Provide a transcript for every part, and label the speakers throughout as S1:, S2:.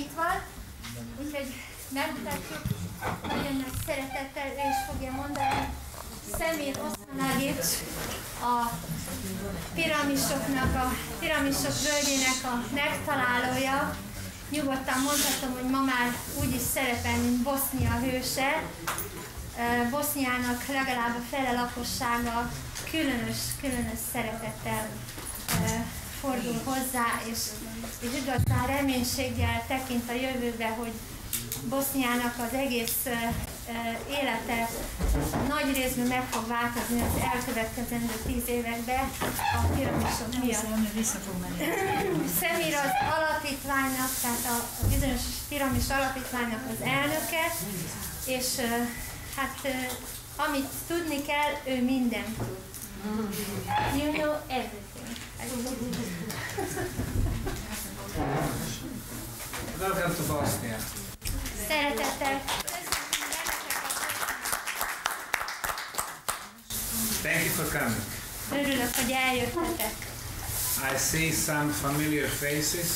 S1: itt van, úgyhogy megmutatjuk, nagyon nagy szeretettel ő is fogja mondani. Semir Osmanagic, a piramisok völgyének a megtalálója. Nyugodtan mondhatom, hogy ma már úgy is szerepel, mint Bosznia hőse. Boszniának legalább a fele lakossága különös szeretettel fordul hozzá, és igazán reménységgel tekint a jövőbe, hogy Boszniának az egész élete nagy részben meg fog változni az elkövetkezendő 10 években a piramisok miatt. Semir az alapítványnak, tehát a bizonyos piramis alapítványnak az elnöke, és hát amit tudni kell, ő mindent tud. You know everything.
S2: Welcome to Bosnia.
S1: Szeretettel.
S2: Thank you for coming.
S1: Örülök, hogy eljöttetek.
S2: I see some familiar faces.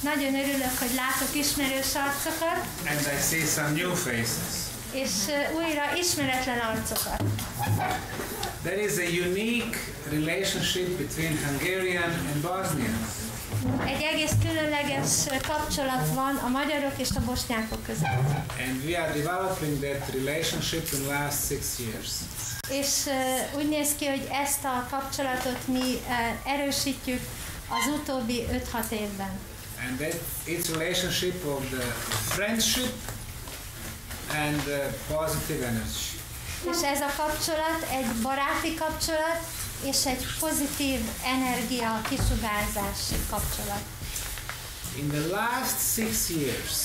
S1: Nagyon örülök, hogy látok ismerős arcokat.
S2: And I see some new faces.
S1: És újra ismeretlen arcokat.
S2: There is a unique relationship between Hungarian and Bosnians.
S1: Egy egész különleges kapcsolat van a magyarok és a bosnyákok között.
S2: And we are developing that relationship in the last 6 years.
S1: És úgy néz ki, hogy ezt a kapcsolatot mi erősítjük az utóbbi 5-6 évben.
S2: And that it's relationship of the friendship and positive energy.
S1: És ez a kapcsolat egy baráti kapcsolat, és egy pozitív energia kisugárzási kapcsolat.
S2: In the last 6 years,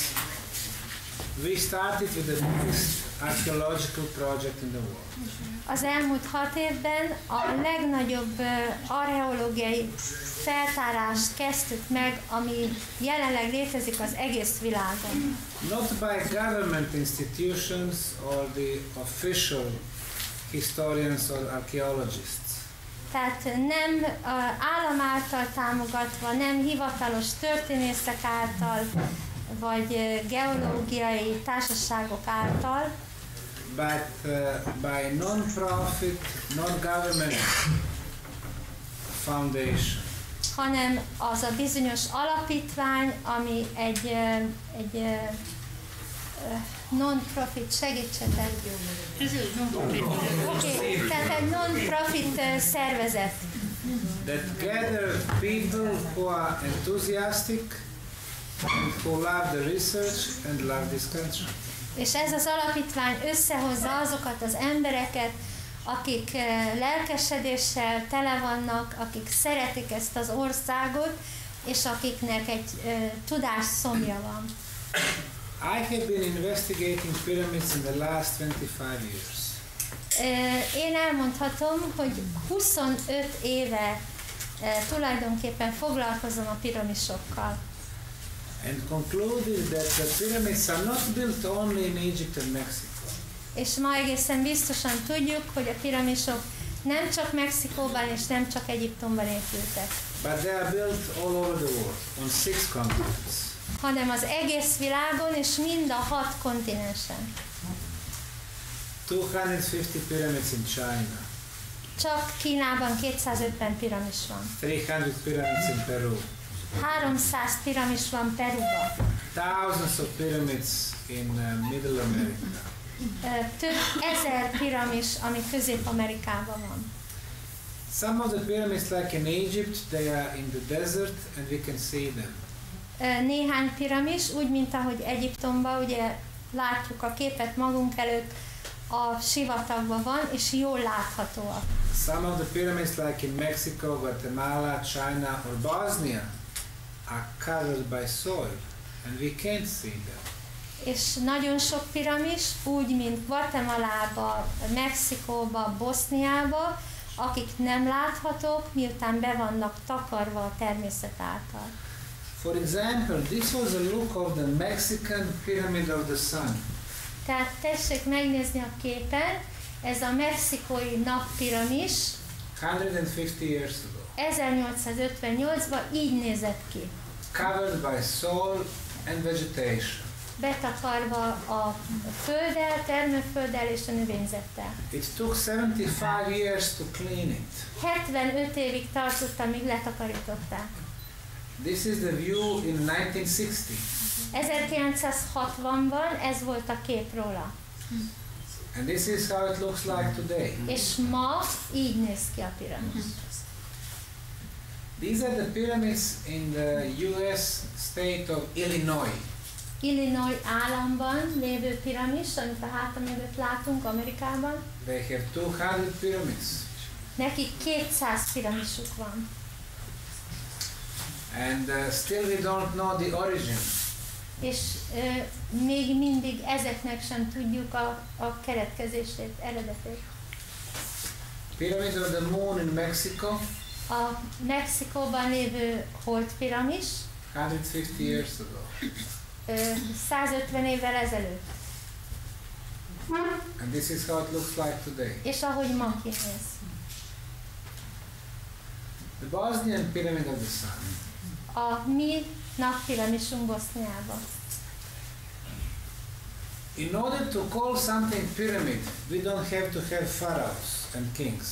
S2: we started with the biggest archaeological project in the world.
S1: Az elmúlt 6 évben a legnagyobb archeológiai feltárást kezdtük meg, ami jelenleg létezik az egész világon.
S2: Not by government institutions or the official historians or archaeologists.
S1: Tehát nem állam által támogatva, nem hivatalos történészek által, vagy geológiai társaságok által,
S2: but by non-profit, non-government foundation.
S1: hanem az a bizonyos alapítvány, ami egy non-profit, segítsetek. Okay, tehát egy non-profit szervezet.
S2: That gather people who are enthusiastic and who love the research and love this country.
S1: És ez az alapítvány összehozza azokat az embereket, akik lelkesedéssel tele vannak, akik szeretik ezt az országot, és akiknek egy tudásszomja van.
S2: I have been investigating pyramids in the last 25 years.
S1: Én elmondhatom, hogy 25 éve tulajdonképpen foglalkozom a piramisokkal.
S2: And concluded that the pyramids are not built only in Egypt and Mexico.
S1: És ma egészen biztosan tudjuk, hogy a piramisok nem csak Mexikóban és nem csak Egyiptomban épültek.
S2: But they are built all over the world, on 6 continents.
S1: Hanem az egész világon és mind a 6 kontinensen.
S2: 250 pyramids in China.
S1: Csak Kínában 250 piramis van.
S2: 300 pyramids in Peru.
S1: 300 piramis van Peruban.
S2: Thousands of pyramids in Middle America.
S1: Több ezer piramis, ami Közép-Amerikában van.
S2: Some of the pyramids, like in Egypt, they are in the desert and we can see them.
S1: Néhány piramis, úgy mint ahogy Egyiptomban, ugye látjuk a képet magunk előtt, a sivatagban van, és jól láthatóak.
S2: Some of the pyramids, like in Mexico, Guatemala, China or Bosnia, are covered by soil and we can't see them.
S1: És nagyon sok piramis, úgy mint Guatemalába, Mexikóba, Boszniába, akik nem láthatók, miután be vannak takarva a természet által.
S2: For example, this was a look of the Mexican Pyramid of the Sun.
S1: Tehát tessék megnézni a képen, ez a mexikói nappiramis
S2: 150 years ago.
S1: 1858-ban így nézett ki.
S2: Covered by soil and vegetation.
S1: Betakarva a földdel, termőfölddel és a növényzettel.
S2: It took 75 years to clean it.
S1: 75 évig tartott, amíg letakarították.
S2: This is the view in 1960.
S1: 1960-ban ez volt a kép róla.
S2: And this is how it looks like today.
S1: És ma így néz ki a piramis.
S2: These are the pyramids in the US state of Illinois.
S1: Illinois államban lévő piramis, amit a hátam mögött látunk Amerikában.
S2: They have 200 pyramids.
S1: Nekik 200 piramisuk van.
S2: And still we don't know the origin.
S1: És még mindig ezeknek sem tudjuk a keletkezését, eredetét.
S2: Pyramid of the Moon in Mexico.
S1: A Mexikóban lévő Hold piramis
S2: 150 years ago.
S1: 150 évvel ezelőtt.
S2: And this is how it looks like today.
S1: És ahogy ma kinéz.
S2: The Bosnian Pyramid of the Sun.
S1: A mi nappiramisunk Boszniában.
S2: In order to call something pyramid, we don't have to have pharaohs and kings.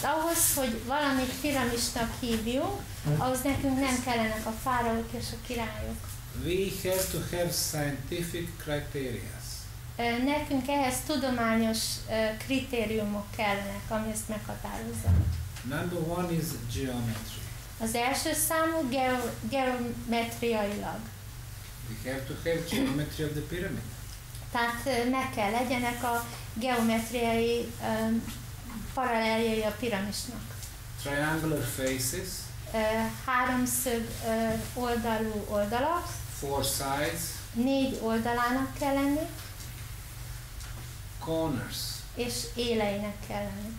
S1: Ahhoz, hogy valamit piramisnak hívjunk, ahhoz nekünk nem kellenek a fáraók és a királyok.
S2: We have to have scientific criteria.
S1: Nekünk ehhez tudományos kritériumok kellenek, ami ezt meghatározza.
S2: Number one is geometry.
S1: Az első számú geometriailag.
S2: We have to have geometry of the pyramid.
S1: Tehát meg kell legyenek a geometriai paraleljai a piramisnak.
S2: Triangular faces.
S1: Háromszög oldalú oldalak.
S2: 4 sides.
S1: 4 oldalának kell lenni.
S2: Corners.
S1: És éleinek kell lenni.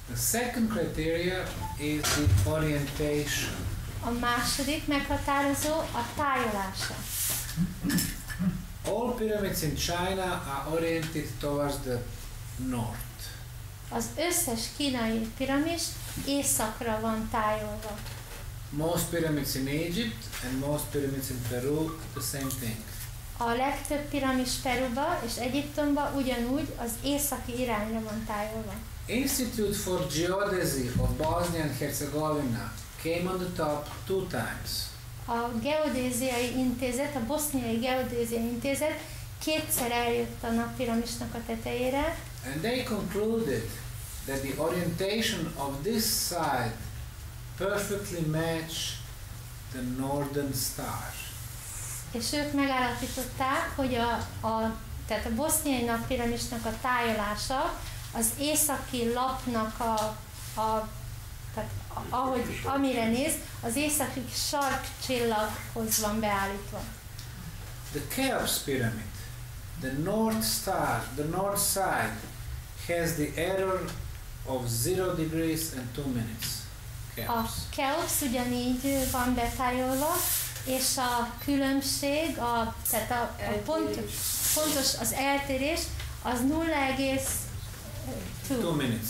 S2: The second criteria is the orientation.
S1: A második meghatározó a tájolása.
S2: All pyramids in China are oriented towards the north.
S1: Az összes kínai piramis északra van tájolva.
S2: Most pyramids in Egypt and most pyramids in Peru, the same thing.
S1: A legtöbb piramis Peruba és Egyiptomba ugyanúgy az északi irányra van tájolva.
S2: Institute for Geodesy of Bosnia and Herzegovina came on the top 2 times.
S1: A geodéziai intézet, a boszniai geodéziai intézet kétszer eljött a nappiramisnak a tetejére.
S2: And they concluded that the orientation of this side perfectly matched the northern star.
S1: És ők megállapították, hogy tehát a boszniai nappiramisnak a tájolása az északi lapnak tehát amire néz, az északi sarkcsillaghoz van beállítva.
S2: The Cheops pyramid, the north star, the north side has the error of 0 degrees and 2 minutes.
S1: A Cheops ugyanígy van betájolva, és a különbség, tehát a pontos az eltérés az
S2: 2 minutes.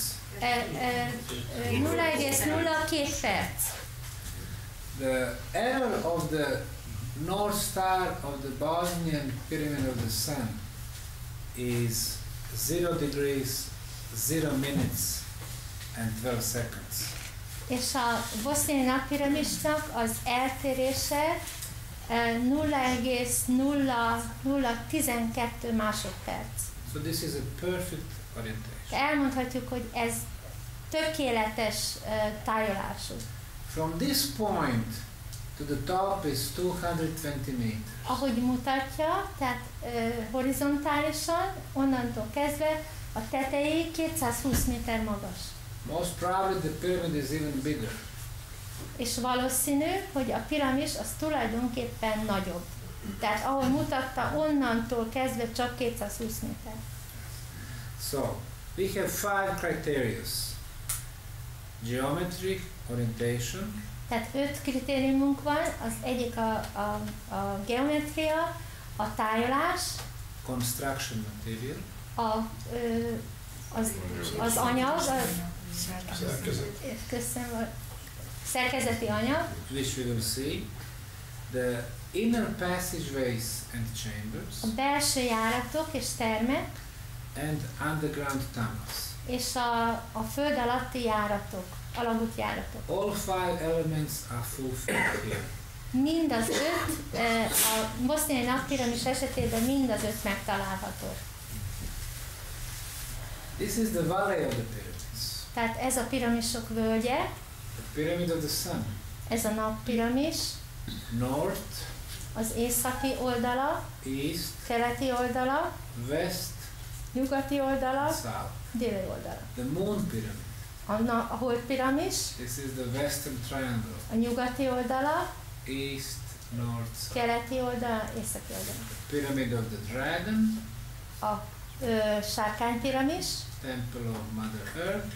S1: 0,02 perc.
S2: The error of the north star of the Bosnian Pyramid of the Sun is 0 degrees, 0 minutes and 12 seconds.
S1: És a boszniai nappiramisnak az eltérése 0,0012 másodperc.
S2: So this is a perfect orientation.
S1: Elmondhatjuk, hogy ez tökéletes tájolású.
S2: From this point to the top is 220 meters.
S1: Ahogy mutatja, tehát horizontálisan, onnantól kezdve a tetejéig 220 méter magas.
S2: Most probably the pyramid is even bigger.
S1: És valószínű, hogy a piramis az tulajdonképpen nagyobb. Tehát ahogy mutatta, onnantól kezdve csak 220 méter.
S2: So, we have 5 criteria. Geometry, orientation.
S1: Tehát 5 kritériumunk van, az egyik a geometria, a tájolás,
S2: construction material,
S1: az anyag, szerkezeti anyag,
S2: which we will see, The inner passageways and chambers
S1: a belső járatok és termek,
S2: and underground tunnels.
S1: és a föld alatti járatok, alagút járatok.
S2: All 5 elements are fulfilled here.
S1: Mind az 5, a boszniai napiramis esetében mind az 5 megtalálható.
S2: This is the valley of the pyramids.
S1: Tehát ez a piramisok völgye,
S2: The pyramid of the sun.
S1: ez a nappiramis,
S2: North,
S1: az északi oldala,
S2: east,
S1: keleti oldala,
S2: west,
S1: nyugati oldala,
S2: south.
S1: déli oldala.
S2: The moon pyramid.
S1: A holdpiramis,
S2: This is the western triangle.
S1: a nyugati oldala,
S2: East, north, south.
S1: keleti oldala, északi oldala.
S2: The pyramid of the dragon.
S1: A sárkánypiramis,
S2: Temple of Mother Earth.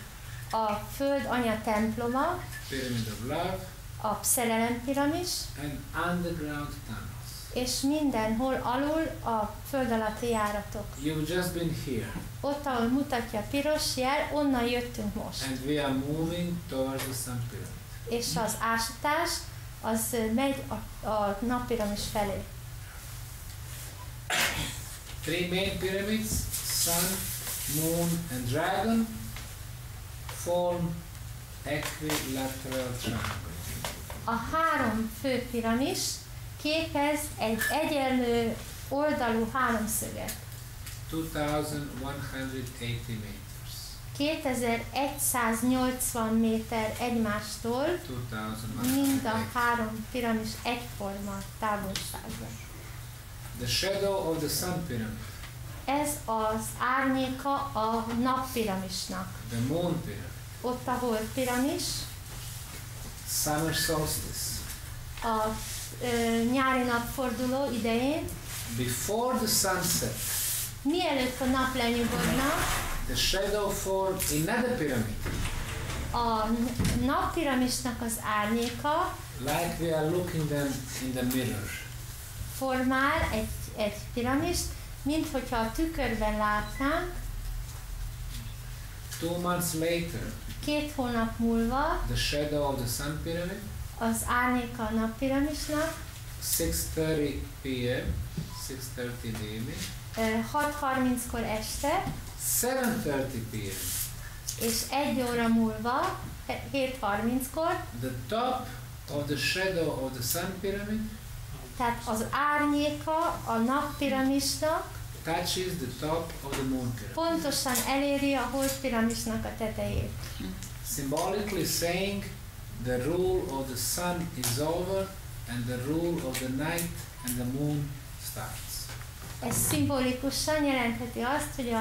S1: a föld anya temploma,
S2: Pyramid of love.
S1: a szerelempiramis,
S2: And underground tunnels.
S1: és mindenhol alul a föld alatti járatok.
S2: You've just been here.
S1: Ott, ahol mutatja a piros jel, onnan jöttünk most.
S2: And we are moving towards the sun pyramid.
S1: És az ásatás, az megy a nappiramis felé.
S2: 3 main pyramids, sun, moon and dragon, form equilateral triangle.
S1: A 3 fő piramis képez egy egyenlő oldalú háromszöget.
S2: 2180 meters.
S1: 2180 méter egymástól,
S2: 2180.
S1: mind a 3 piramis egyforma távolságban.
S2: The shadow of the sun pyramid,
S1: Ez az árnyéka a nappiramisnak.
S2: the moon pyramid,
S1: Ott, ahol piramis,
S2: summer solstice.
S1: a nyári napforduló idején,
S2: Before the sunset,
S1: mielőtt a nap lenyugodna,
S2: the shadow form another pyramid,
S1: a nappiramisnak az árnyéka
S2: like we are looking them in the mirror.
S1: formál egy piramist, mint hogyha a tükörben látnánk.
S2: 2 months later,
S1: 2 hónap múlva
S2: the shadow of the sun pyramid,
S1: az árnyéka a nappiramisnak
S2: 6:30 p.m., 6:30 in the evening,
S1: 6:30-kor este,
S2: 7:30 p.m.
S1: és 1 óra múlva, 7:30-kor,
S2: The top of the shadow of the sun pyramid
S1: tehát az árnyéka a nappiramisnak
S2: touches the top of the moon pyramid,
S1: pontosan eléri a holdpiramisnak a tetejét.
S2: symbolically saying the rule of the sun is over and the rule of the night and the moon starts.
S1: Ez szimbolikusan jelentheti azt, hogy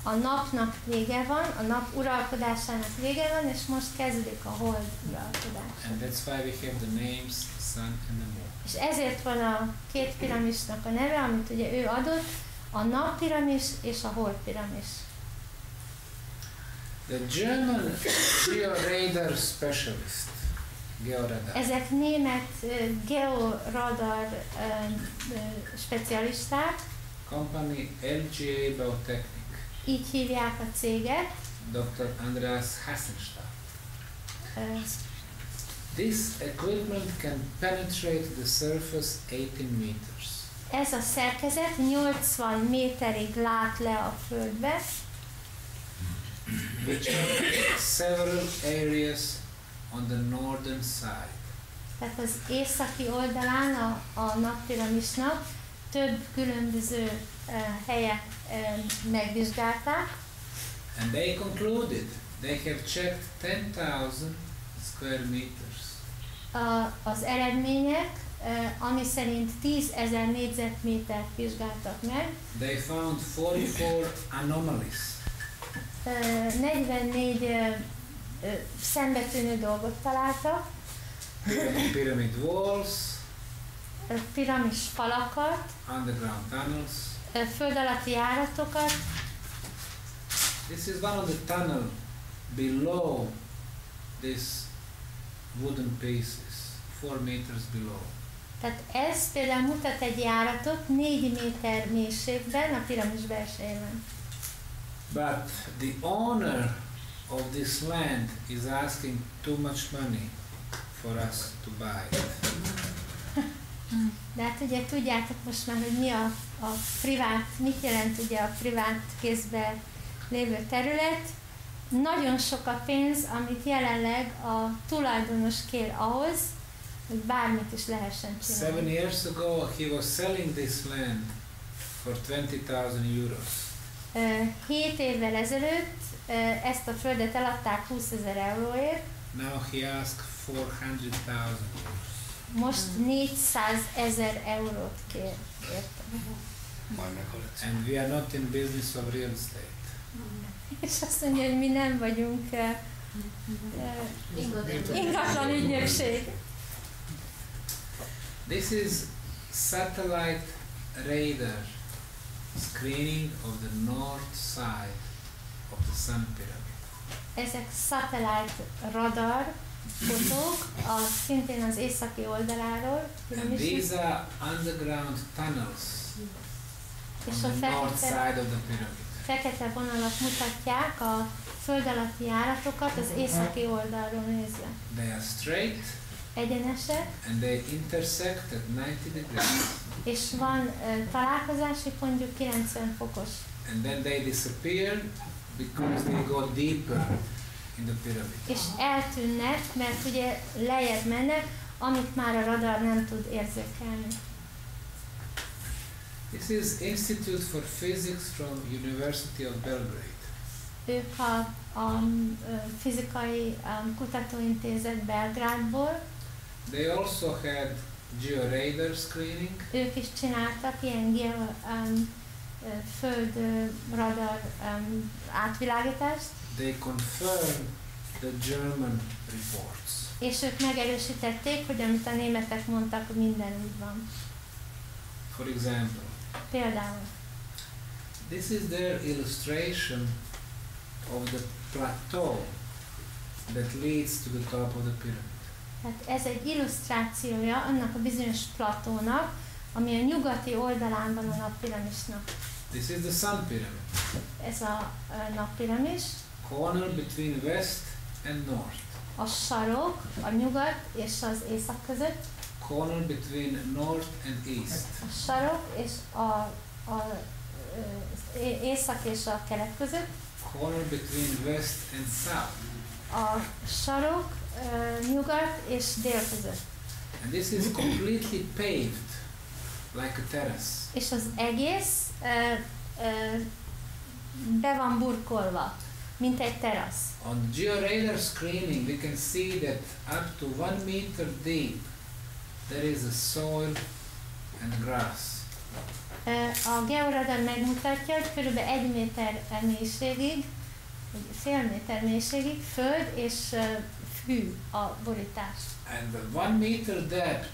S1: a napnak vége van, a nap uralkodásának vége van, és most kezdődik a hold uralkodása.
S2: And that's why we have the names sun and the moon.
S1: És ezért van a 2 piramisnak a neve, amit ugye ő adott, a nappiramis és a holdpiramis.
S2: The German georadar specialist, georadar,
S1: Ezek német georadar specialisták,
S2: company LGA Biotechnik,
S1: így hívják a céget.
S2: Dr. Andreas Hassenstadt.
S1: Ö,
S2: This equipment can penetrate the surface 18 meters.
S1: Ez a szerkezet 80 méterig lát le a földbe,
S2: Which are several areas on the northern side.
S1: tehát az északi oldalán a nappiramisnak több különböző helyet megvizsgálták,
S2: And they concluded they have checked 10,000 square meters.
S1: Az eredmények, ami szerint 10.000 négyzetmétert vizsgáltak meg,
S2: They found 44 anomalies.
S1: 44 szembetűnő dolgot találtak,
S2: Pyramid walls,
S1: piramis falakat,
S2: underground tunnels.
S1: föld alatti járatokat.
S2: This is one of the tunnel below these wooden pieces, 4 meters below.
S1: Tehát ez például mutat egy járatot 4 méter mélységben a piramis belsejében.
S2: But the owner of this land is asking too much money for us to buy it.
S1: De hát ugye tudjátok most már, hogy mi a privát, mit jelent ugye a privát kézben lévő terület. Nagyon sok a pénz, amit jelenleg a tulajdonos kér ahhoz, hogy bármit is lehessen csinálni.
S2: 7 years ago he was selling this land for 20,000 euros.
S1: 7 évvel ezelőtt ezt a földet eladták 20 000 euróért.
S2: Now he asked 400,000 euros.
S1: Most 400 000 eurót kér érte.
S2: And we are not in business of real estate.
S1: És azt mondja, hogy mi nem vagyunk ingatlan ügynökség.
S2: This is satellite radar screening of the north side of the Sun Pyramid.
S1: Ezek satellite radar fotók, szintén az északi oldaláról.
S2: And these are underground tunnels on the north side of the pyramid.
S1: Fekete vonalak mutatják a föld alatti járatokat az északi oldalról nézve.
S2: They are straight
S1: Egyenesek,
S2: and they intersect at 90 degrees.
S1: és van találkozási pontjuk 90 fokos.
S2: And then they disappear because they go deeper in the pyramid.
S1: És eltűnnek, mert ugye lejjebb mennek, amit már a radar nem tud érzékelni.
S2: This is Institute for Physics from University of Belgrade.
S1: Ők a fizikai kutatóintézet Belgrádból.
S2: They also had georadar screening.
S1: Ők is csináltak ilyen földradar átvilágítást.
S2: They confirmed the German reports.
S1: És ők megerősítették, hogy amit a németek mondtak, minden úgy van.
S2: For example,
S1: Például.
S2: this is their illustration of the plateau that leads to the top of the pyramid.
S1: Tehát ez egy illusztrációja annak a bizonyos platónak, ami a nyugati oldalán van a nappiramisnak.
S2: This is the Sun Pyramid.
S1: Ez a nappiramis.
S2: Corner between west and north.
S1: A sarok, a nyugat és az észak között.
S2: Corner between north and east.
S1: A sarok és észak és a kelet között.
S2: Corner between west and south.
S1: A sarok, nyugat és dél között.
S2: And this is completely paved like a terrace.
S1: És az egész be van burkolva, mint egy terasz.
S2: On the georadar screening, we can see that up to 1 meter deep there is a soil and grass.
S1: A georadar megmutatja, hogy kb. 1 méter mélységig, vagy fél méter mélységig föld és fű a borítás.
S2: And at 1 meter depth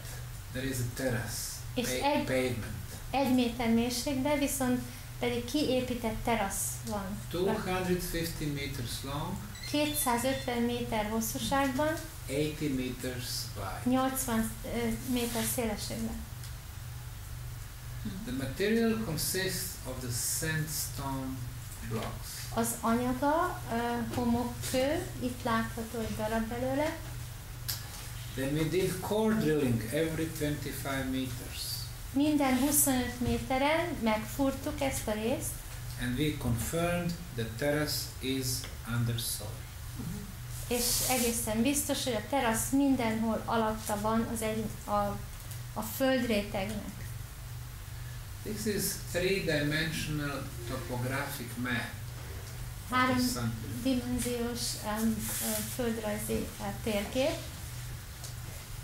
S2: there is a terrace,
S1: És
S2: pavement.
S1: 1 méter mélységben viszont pedig kiépített terasz van.
S2: 250 meters long,
S1: 250 méter hosszúságban,
S2: 80 meters wide.
S1: 80 méter szélességben.
S2: The material consists of the sandstone blocks.
S1: Az anyaga homokkő, itt látható egy darab belőle.
S2: Then we did core drilling every 25 meters.
S1: Minden 25 méteren megfúrtuk ezt a részt,
S2: And we confirmed the terrace is under soil.
S1: és egészen biztos, hogy a terasz mindenhol alatta van a földrétegnek.
S2: This is three-dimensional topographic map.
S1: Háromdimenziós földrajzi térkép.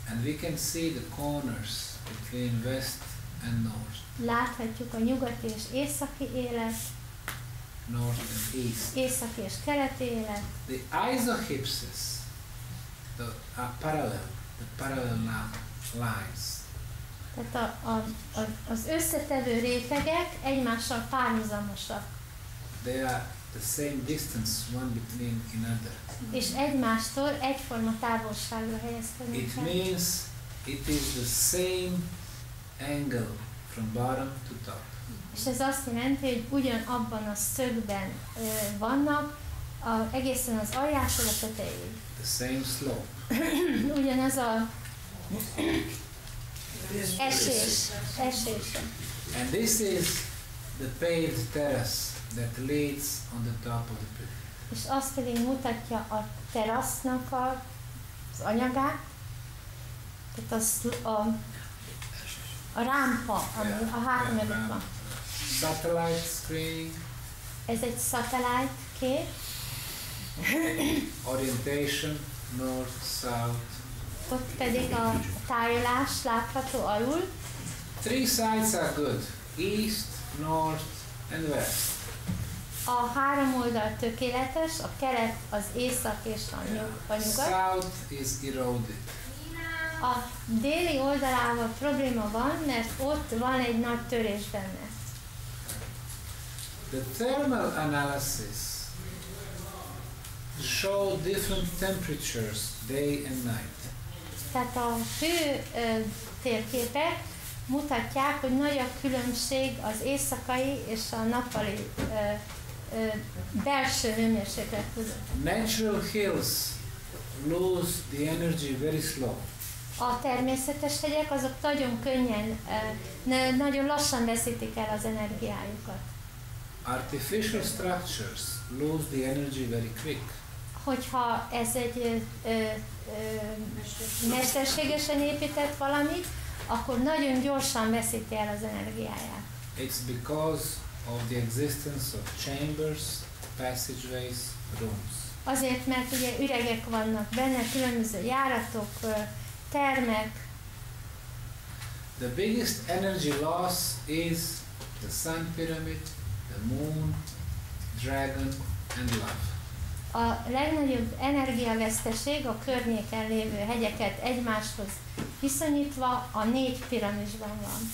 S2: And we can see the corners between west and north.
S1: Láthatjuk a nyugati és északi élet,
S2: North and east.
S1: északi és keleti élet.
S2: The isohypses, are parallel, the parallel lines.
S1: Tehát az összetevő rétegek egymással párhuzamosak,
S2: They are the same distance one between another.
S1: és egymástól egyforma távolságra helyezkednek
S2: It
S1: el.
S2: means it is the same angle from bottom to top.
S1: És ez azt jelenti, hogy ugyanabban a szögben vannak, egészen az aljától a tetejéig.
S2: The same slope.
S1: Ugyanez a Esés.
S2: And this is the paved terrace that leads on the top of the pyramid.
S1: És azt pedig mutatja a terasznak az anyagát, tehát a rámpa, ami a hátam mögött van.
S2: Satellite screening.
S1: Ez egy satellite kép.
S2: Orientation, north, south.
S1: Ott pedig a tájolás látható alul.
S2: Three sides are good. East, north and west.
S1: A három oldal tökéletes, a kelet, az észak és a nyugat.
S2: South is eroded.
S1: A déli oldalával probléma van, mert ott van egy nagy törés benne.
S2: The thermal analysis show different temperatures day and night.
S1: Tehát a hő térképek mutatják, hogy nagy a különbség az éjszakai és a nappali belső hőmérséklet között.
S2: Natural hills lose the energy very slow.
S1: A természetes hegyek azok nagyon könnyen, nagyon lassan veszítik el az energiájukat.
S2: Artificial structures lose the energy very quick.
S1: Hogyha ez egy mesterségesen épített valami, akkor nagyon gyorsan veszíti el az energiáját.
S2: It's because of the existence of chambers, passageways, rooms.
S1: Azért, mert ugye üregek vannak benne, különböző járatok, termek.
S2: The biggest energy loss is the sun pyramid, the moon, dragon and love.
S1: A legnagyobb energiaveszteség a környéken lévő hegyeket egymáshoz viszonyítva a 4 piramisban van.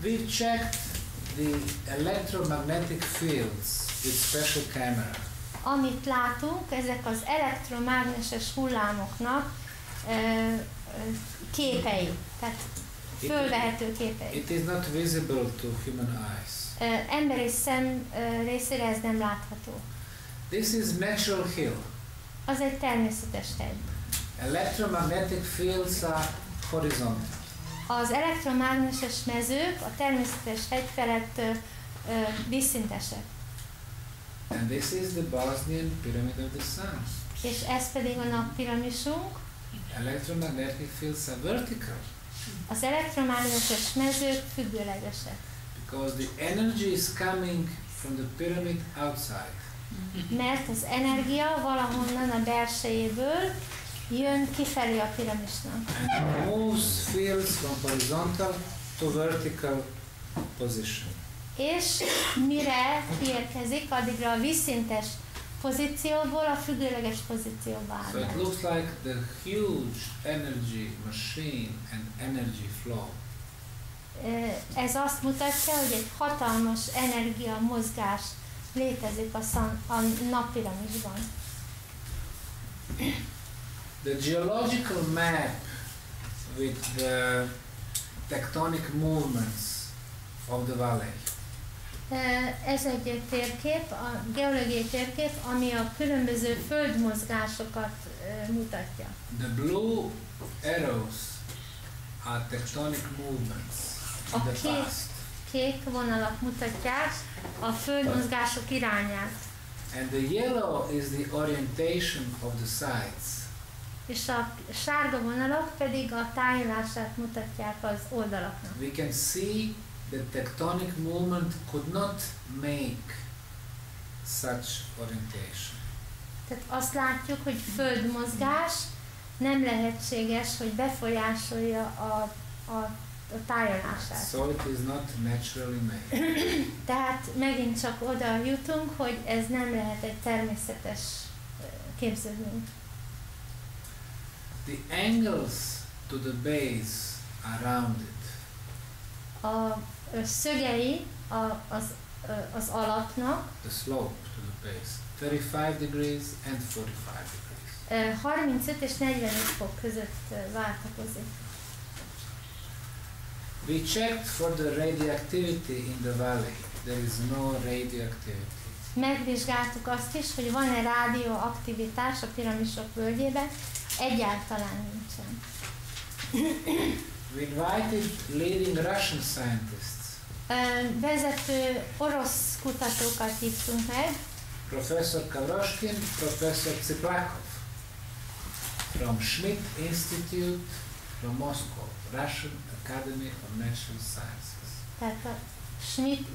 S2: We've checked the electromagnetic fields with special camera.
S1: Amit látunk, ezek az elektromágneses hullámoknak képei, tehát fölvehető képei.
S2: It is not visible to human eyes.
S1: Emberi szem részére ez nem látható.
S2: This is natural hill.
S1: Az egy természetes hegy.
S2: Electromagnetic fields are horizontal.
S1: Az elektromágneses mezők a természetes hegy felett vízszintesek.
S2: And this is the Bosnian Pyramid of the Sun.
S1: És ez pedig a nappiramisunk.
S2: Electromagnetic fields are vertical.
S1: Az elektromágneses mezők függőlegesek.
S2: Because the energy is coming from the pyramid outside.
S1: Mert az energia valahonnan a belsejéből jön kifelé a piramisnak.
S2: And moves fields from horizontal to vertical position.
S1: És mire kiérkezik, addigra a vízszintes pozícióból a függőleges pozícióba áll.
S2: So it looks like the huge energy machine and energy flow.
S1: Ez azt mutatja, hogy egy hatalmas energia mozgás létezik a nappiramisban.
S2: The geological map with the tectonic movements of the valley.
S1: Ez egy térkép, a geológiai térkép, ami a különböző földmozgásokat mutatja.
S2: The blue arrows are tectonic movements in the past.
S1: Kék vonalak mutatják a földmozgások irányát.
S2: And the yellow is the orientation of the sides.
S1: És a sárga vonalak pedig a tájolását mutatják az oldalaknak.
S2: We can see the tectonic movement could not make such orientation.
S1: Tehát azt látjuk, hogy földmozgás nem lehetséges, hogy befolyásolja a tájolását.
S2: So it is not naturally made.
S1: Tehát megint csak oda jutunk, hogy ez nem lehet egy természetes képződmény.
S2: The angles to the base are rounded.
S1: A szögei az alapnak
S2: The slope to the base, 35 degrees and 45 degrees.
S1: 35 és 45 fok között váltakozik.
S2: We checked for the radioactivity in the valley. There is no radioactivity.
S1: megvizsgáltuk azt is, hogy van-e rádióaktivitás a piramisok völgyében, egyáltalán nincsen.
S2: We invited leading Russian scientists.
S1: Vezető orosz kutatókat hívtunk meg,
S2: Professor Kavroshkin, Professor Tsiplakov from Schmidt Institute from Moscow, Russian Academy of Natural Sciences.
S1: tehát a Schmidt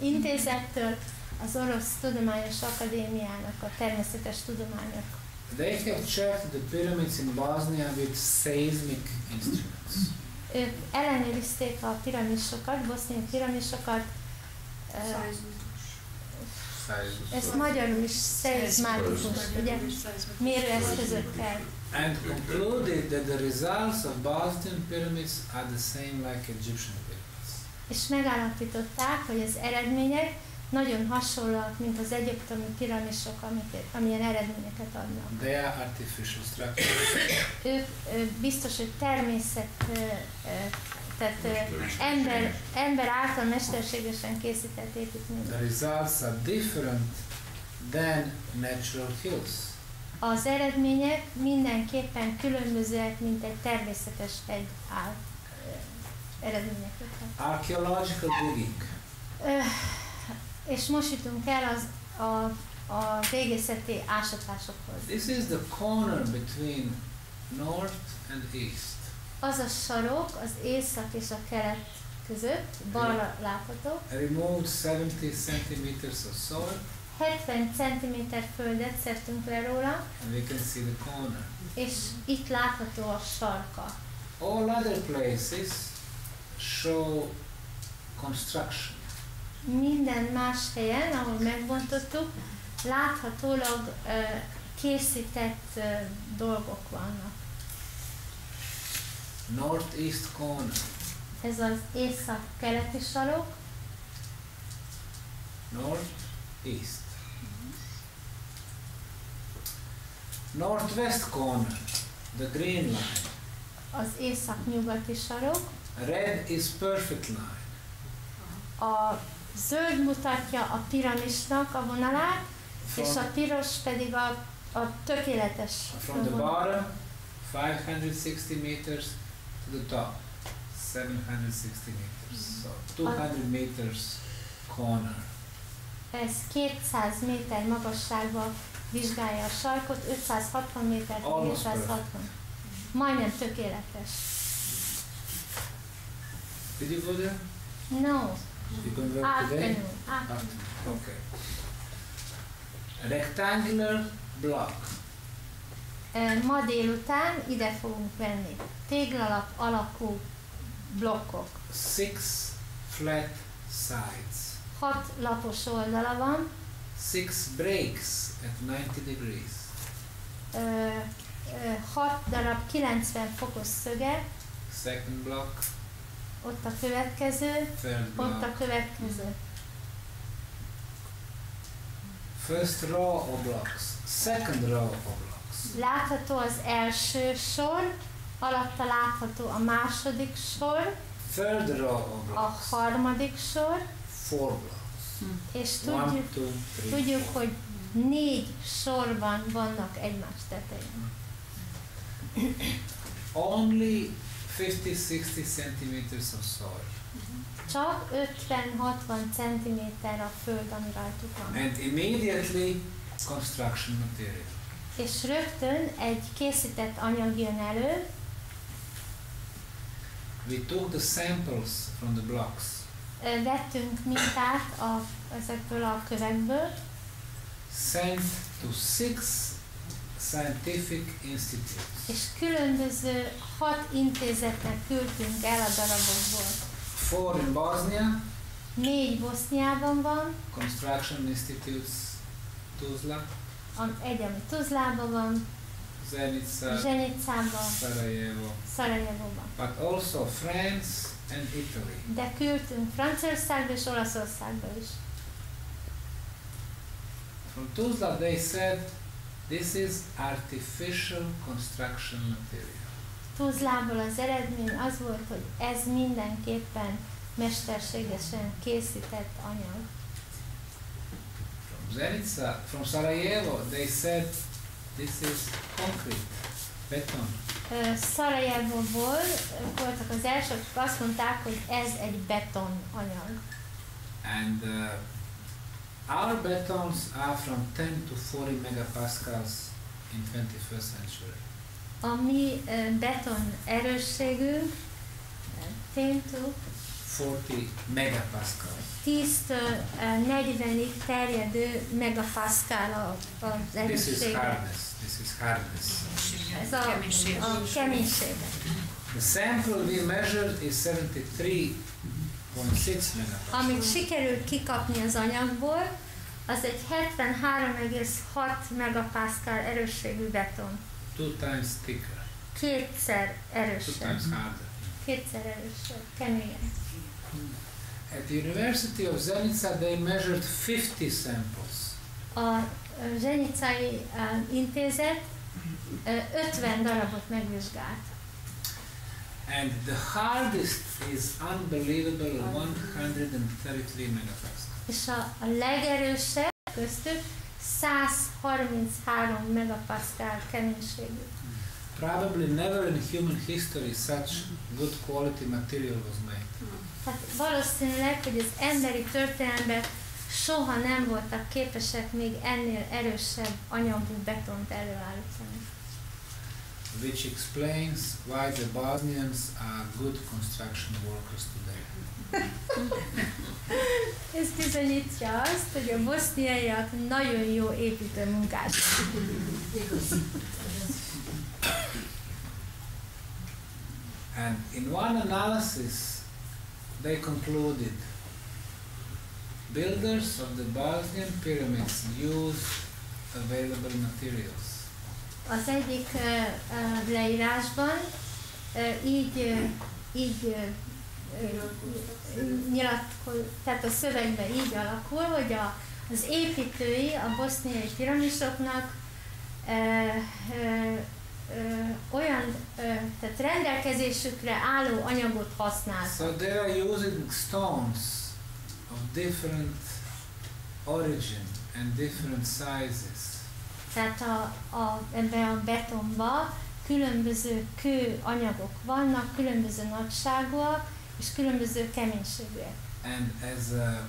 S1: intézettől az Orosz Tudományos Akadémiának, a természetes tudományok.
S2: They have checked the pyramids in Bosnia with seismic instruments.
S1: Ők ellenőrizték a piramisokat, boszniai piramisokat, ezt magyarul is szeizmátikus, ugye, mérőeszközökkel.
S2: And concluded that the results of Bosnian pyramids are the same like Egyptian pyramids.
S1: És megállapították, hogy az eredmények nagyon hasonlóak, mint az egyiptomi piramisok, amilyen eredményeket adnak.
S2: They are artificial structures.
S1: Ők biztos, hogy tehát ember által mesterségesen készített építmények.
S2: The results are different than natural hills.
S1: Az eredmények mindenképpen különbözőek, mint egy természetes hegy eredmények.
S2: Archaeological digging.
S1: És most jutunk el a régészeti ásatásokhoz.
S2: This is the corner between north and east.
S1: Az a sarok az észak és a kelet között, balra látható.
S2: Removed 70 centimeters of soil.
S1: 70 cm földet szedtünk le róla,
S2: And we can see the corner.
S1: és itt látható a sarka.
S2: All other places show construction.
S1: Minden más helyen, ahol megbontottuk, láthatólag készített dolgok vannak.
S2: Northeast corner.
S1: Ez az észak-keleti sarok,
S2: Northeast. Northwest corner. The green line.
S1: az észak-nyugati sarok,
S2: Red is perfect line.
S1: a zöld mutatja a piramisnak a vonalát, és a piros pedig a tökéletes
S2: From the
S1: vonal.
S2: bottom, 560 meters to the top, 760 meters. So 200 meters corner.
S1: Ez 200 méter magasságban vizsgálja a sarkot, 560 méter,
S2: Almost
S1: 760. Majdnem tökéletes.
S2: Did you go there?
S1: No,
S2: You can work today?
S1: afternoon.
S2: Okay. Rectangular block.
S1: Ma délután ide fogunk venni téglalap alakú blokkok.
S2: 6 flat sides.
S1: 6 lapos oldala van,
S2: 6 breaks at 90 degrees.
S1: 6 darab 90 fokos szöge,
S2: Second block,
S1: ott a következő,
S2: third
S1: ott a
S2: block.
S1: következő.
S2: First row of blocks, second row of blocks.
S1: Látható az első sor, alatta látható a második sor,
S2: Third row of
S1: a
S2: blocks,
S1: harmadik sor,
S2: 4 blocks.
S1: és
S2: 1, 2, 3,
S1: tudjuk, hogy 4 sorban vannak egymás tetején.
S2: Only 50-60 centimeters of soil.
S1: Csak 50-60 cm a föld, ami rajtuk van.
S2: And immediately construction material.
S1: És rögtön egy készített anyag jön elő,
S2: We took the samples from the blocks.
S1: vettünk mintát ezekből a kövekből,
S2: Sent to 6 scientific institutes.
S1: és különböző 6 intézetnek küldtünk el a darabokból.
S2: 4 in Bosnia,
S1: 4 Boszniában van,
S2: Construction Institutes, Tuzla,
S1: egy, ami Tuzlában van,
S2: Zenica,
S1: Zsenicában,
S2: Sarajevo,
S1: Szarajevóban.
S2: but also France and Italy.
S1: De küldtünk Franciaországba és Olaszországba is.
S2: From Tuzla they said this is artificial construction material.
S1: Tuzlából az eredmény az volt, hogy ez mindenképpen mesterségesen készített anyag.
S2: From Zenica, from Sarajevo, they said this is concrete, beton.
S1: Szarajevóból voltak az elsők, akik azt mondták, hogy ez egy beton anyag.
S2: And our betons are from 10 to 40 megapascals in 21st century.
S1: A mi beton erősségünk 10 to
S2: 40 megapascal.
S1: 10-től 40-ig terjedő megapaszkál az erőssége.
S2: This is hardness. This is hardness.
S1: Ez a keménység.
S2: The sample we measured is 73.6 megapascal.
S1: Amit sikerült kikapni az anyagból, az egy 73,6 megapaszkál erősségű beton.
S2: 2 times thicker.
S1: Kétszer
S2: 2
S1: erősebb.
S2: times harder.
S1: Kétszer erősebb, keményen.
S2: At the University of Zenica they measured 50 samples.
S1: A Zsenicai intézet 50 darabot megvizsgált.
S2: And the hardest is unbelievable 133 megapascal.
S1: És a legerősebb köztük 133 megapaszkál keménységű.
S2: Probably never in human history such good quality material was made.
S1: Tehát valószínűleg, hogy az emberi történelemben soha nem voltak képesek még ennél erősebb anyagú betont előállítani.
S2: Which explains why the Bosnians are good construction workers today.
S1: Ez bizonyítja azt, hogy a boszniaiak nagyon jó építőmunkások.
S2: And in one analysis they concluded builders of the Bosnian pyramids used available materials.
S1: Az egyik leírásban tehát a szövegben így alakul, hogy az építői a boszniai piramisoknak olyan, tehát rendelkezésükre álló anyagot használtak.
S2: So they are using stones of different origin and different sizes.
S1: Tehát ebben a betonban különböző kőanyagok vannak, különböző nagyságúak és különböző keménységűek.
S2: And as a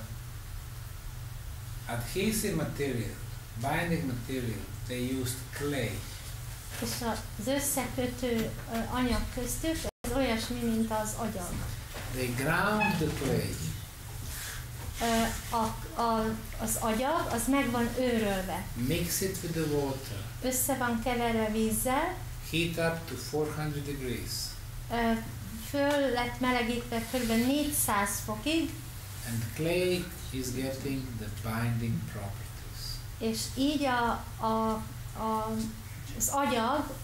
S2: adhesive material, binding material, they used clay.
S1: És az összekötő anyag köztük ez olyasmi, mint az agyag.
S2: They ground the clay.
S1: Az agyag az meg van őrölve.
S2: Mix it with the water.
S1: Össze van keverve vízzel.
S2: Heat up to 400 degrees.
S1: Föl lett melegítve kb. 400 fokig.
S2: And clay is getting the binding properties.
S1: És így az agyag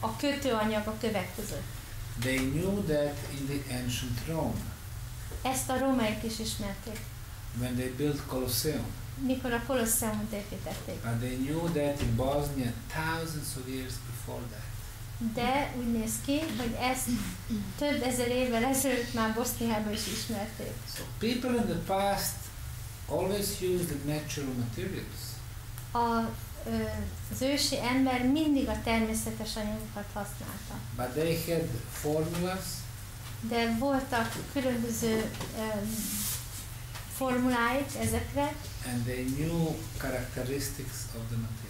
S1: a kötőanyag a kövek között.
S2: They knew that in the ancient Rome.
S1: Ezt a rómaiak is ismerték.
S2: When they built Colosseum.
S1: Mikor a Kolosseumot építették.
S2: But they knew that in Bosnia thousands of years before that.
S1: De úgy néz ki, hogy ezt több ezer évvel ezelőtt már Boszniában is ismerték.
S2: So people in the past always used the natural materials.
S1: Az ősi ember mindig a természetes anyagokat használta.
S2: But they had formulas.
S1: De voltak különböző formuláik ezekre.
S2: And they knew characteristics of the material.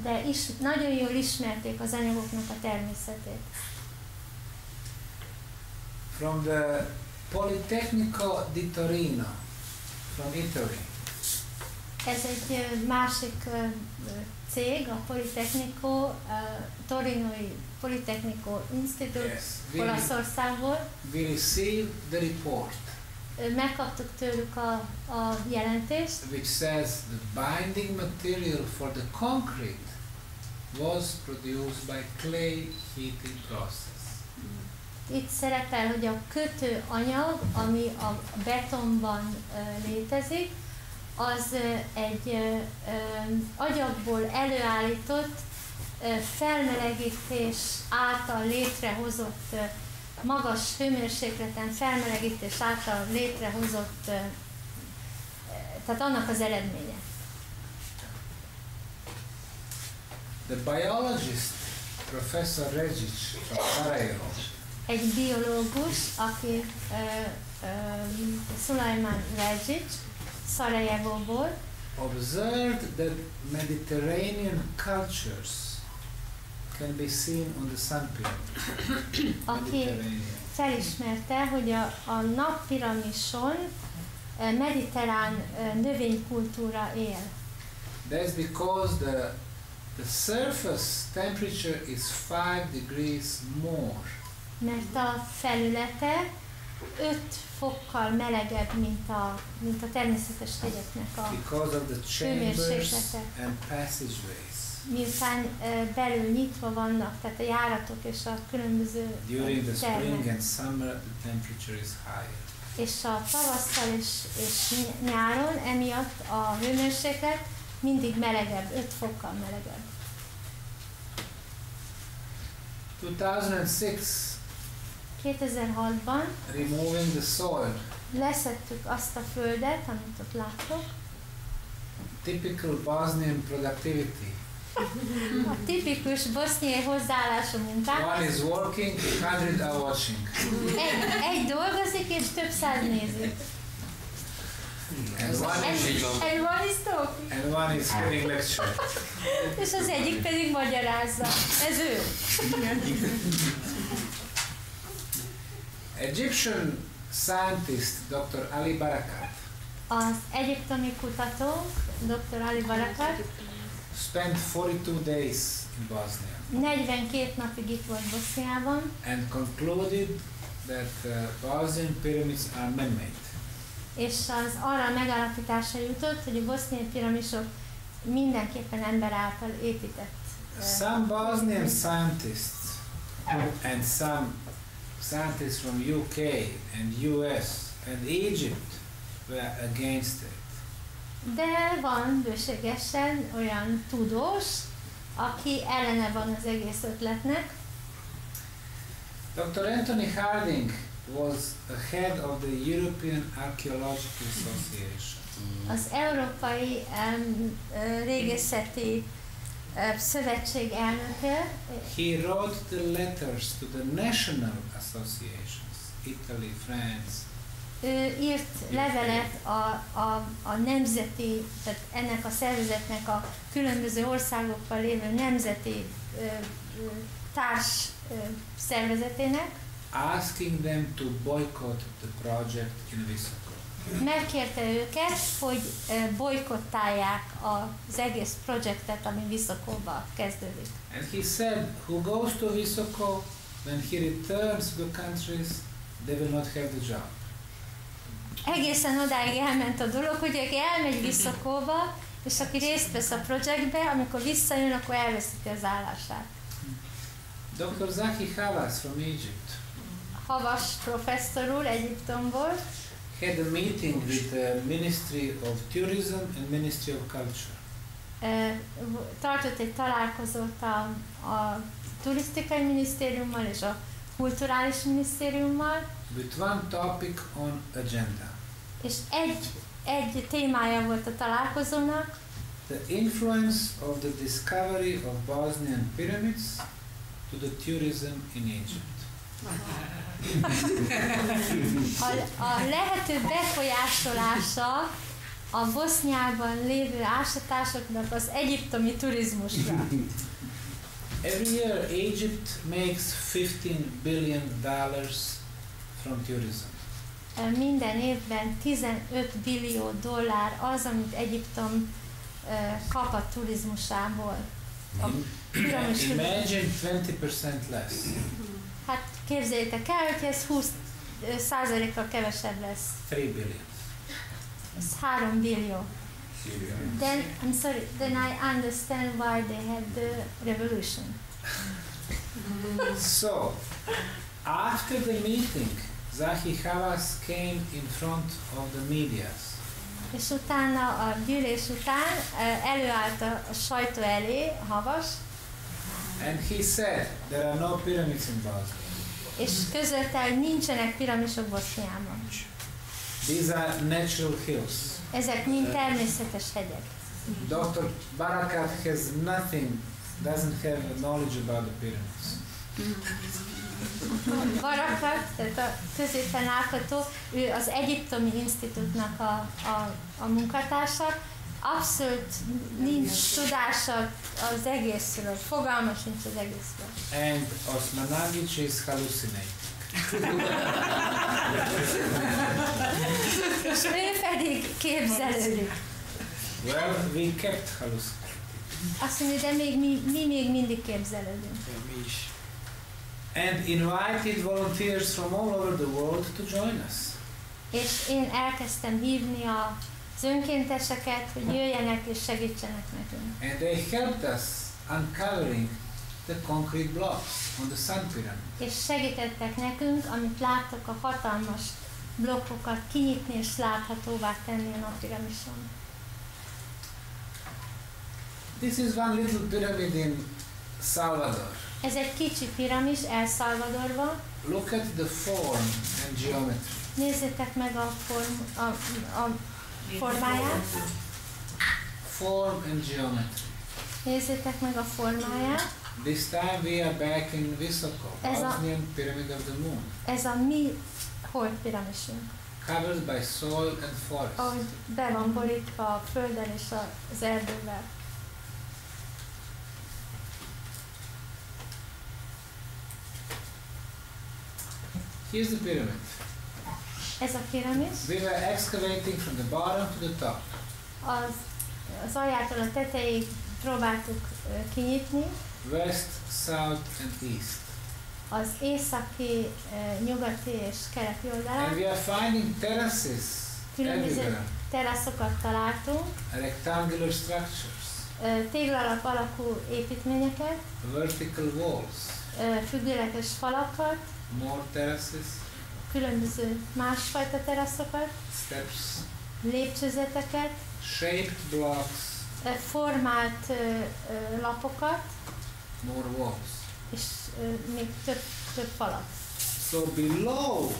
S1: De is nagyon jól ismerték az anyagoknak a természetét.
S2: From the Politecnico di Torino, from Italy.
S1: Ez egy másik cég, a Politecnico, Torinoi Politecnico Institute, Olaszországból.
S2: We received the report.
S1: Megkaptuk tőlük a jelentést,
S2: which says the binding material for the concrete was produced by clay heating process.
S1: Itt szerepel, hogy a kötőanyag, ami a betonban létezik, az egy agyagból előállított felmelegítés által létrehozott magas hőmérsékleten felmelegítés által létrehozott, tehát annak az eredménye.
S2: The biologist, Professor Regic from Sarajevo,
S1: egy biológus, aki Szulajmán Regic, Szarajevóból,
S2: observed that Mediterranean cultures can be seen on the sun pyramid.
S1: aki felismerte, hogy a napppiramison mediterrán növénykultúra él.
S2: That's because the surface temperature is 5 degrees more.
S1: Mert a felülete 5 fokkal melegebb, mint a természetes hegyeknek a
S2: Because of the chambers and passageways.
S1: Miután belül nyitva vannak, tehát a járatok és a különböző
S2: During the spring
S1: termek.
S2: and summer, the temperature is higher.
S1: És a tavasszal és nyáron emiatt a hőmérséklet mindig melegebb, 5 fokkal melegebb. 2006-ban
S2: removing the soil.
S1: leszettük azt a földet, amit ott láttok.
S2: Typical Bosnian productivity.
S1: A tipikus boszniai hozzáállás a munkához.
S2: One is working, 100 are watching.
S1: Egy dolgozik és több száz nézik.
S2: And
S1: one is talking.
S2: And one is giving lecture.
S1: És az egyik pedig magyarázza. Ez ő.
S2: Egyptian scientist Dr. Ali Barakat
S1: Az egyiptomi kutató, Dr. Ali Barakat,
S2: spent 42 days in Bosnia
S1: 42 napig itt volt Boszniában,
S2: and concluded that Bosnian pyramids are man-made.
S1: és az arra a megállapításra jutott, hogy a boszniai piramisok mindenképpen ember által épített.
S2: Some Bosnian scientists and some scientists from UK and US and Egypt were against it.
S1: De van bőségesen olyan tudós, aki ellene van az egész ötletnek.
S2: Dr. Anthony Harding was the head of the European Archaeological Association.
S1: Az Európai Régészeti Szövetség elnöke.
S2: He wrote the letters to the national associations, Italy, France.
S1: Ő írt levelet a nemzeti, tehát ennek a szervezetnek a különböző országokkal lévő nemzeti társ szervezetének.
S2: Asking them to boycott the project in Visoko.
S1: Megkérte őket, hogy bojkottálják az egész projektet, ami Viszokóba kezdődik.
S2: And he said, who goes to Visoko, when he returns to the countries, they will not have the job.
S1: Egészen odáig elment a dolog, hogy aki elmegy Viszokóba, és aki részt vesz a projektbe, amikor visszajön, akkor elveszíti az állását.
S2: Dr. Zaki Havas from Egypt
S1: Havas professzor úr Egyiptomból
S2: had a meeting with the Ministry of Tourism and Ministry of Culture.
S1: Tartott egy találkozót a turisztikai minisztériummal és a kulturális minisztériummal,
S2: With one topic on agenda.
S1: és egy témája volt a találkozónak,
S2: The influence of the discovery of Bosnian pyramids to the tourism in Egypt.
S1: a lehető befolyásolása a Boszniában lévő ásatásoknak az egyiptomi turizmusra.
S2: Every year Egypt makes $15 billion from tourism.
S1: Minden évben 15 billió dollár az, amit Egyiptom kap a turizmusából.
S2: Imagine 20% less.
S1: Hát képzeljétek el, hogy ez 20%-kal kevesebb lesz.
S2: 3 billion.
S1: Ez 3 billió. Then I understand why they had the revolution.
S2: So, after the meeting, Zahi Havas came in front of the medias.
S1: És utána, a gyűlés után előállt a sajtó elé, Havas,
S2: And he said, there are no pyramids in Bosnia.
S1: és közölte, hogy nincsenek piramisok Boszniában.
S2: These are natural hills.
S1: Ezek mind természetes hegyek.
S2: Dr. Barakat has nothing, doesn't have knowledge about the pyramids.
S1: Barakat, tehát a középen látható, ő az Egyiptomi Institútnak a munkatársa, abszolút nincs tudása az egészről, fogalma sincs az egészről.
S2: And Osmanagic is hallucinating.
S1: És ő pedig képzelődik.
S2: Well, we kept hallucinating.
S1: Azt mondja, de mi még mindig képzelődünk.
S2: And invited volunteers from all over the world to join us.
S1: És én elkezdtem hívni az önkénteseket, hogy jöjjenek és segítsenek nekünk.
S2: And they helped us uncovering the concrete blocks on the Sun Pyramid.
S1: És segítettek nekünk, amit láttok, a hatalmas blokkokat kinyitni és láthatóvá tenni a nappiramison.
S2: This is one little pyramid in Salvador.
S1: Ez egy kicsi piramis El Salvadorban.
S2: Look at the form and geometry.
S1: Nézzétek meg a formáját.
S2: Form and geometry.
S1: Nézzétek meg a formáját.
S2: This time we are back in Visoko, Bosnian Pyramid of the Moon.
S1: Ez a mi hold piramisunk.
S2: Covered by soil and forest.
S1: Ahogy be van borítva a földdel és az erdővel.
S2: Here's the pyramid.
S1: Ez a piramis.
S2: We were excavating from the bottom to the top.
S1: Az aljától a tetejéig próbáltuk kinyitni.
S2: West, south and east.
S1: Az északi, nyugati és keleti oldalán.
S2: And we are finding terraces everywhere.
S1: Teraszokat találtunk.
S2: Rectangular structures.
S1: Téglalap alakú építményeket.
S2: Vertical walls.
S1: Függőleges falakat.
S2: More terraces.
S1: Különböző másfajta teraszokat.
S2: Steps.
S1: Lépcsőzeteket.
S2: Shaped blocks.
S1: Formált lapokat.
S2: More walls.
S1: És még több falat.
S2: So below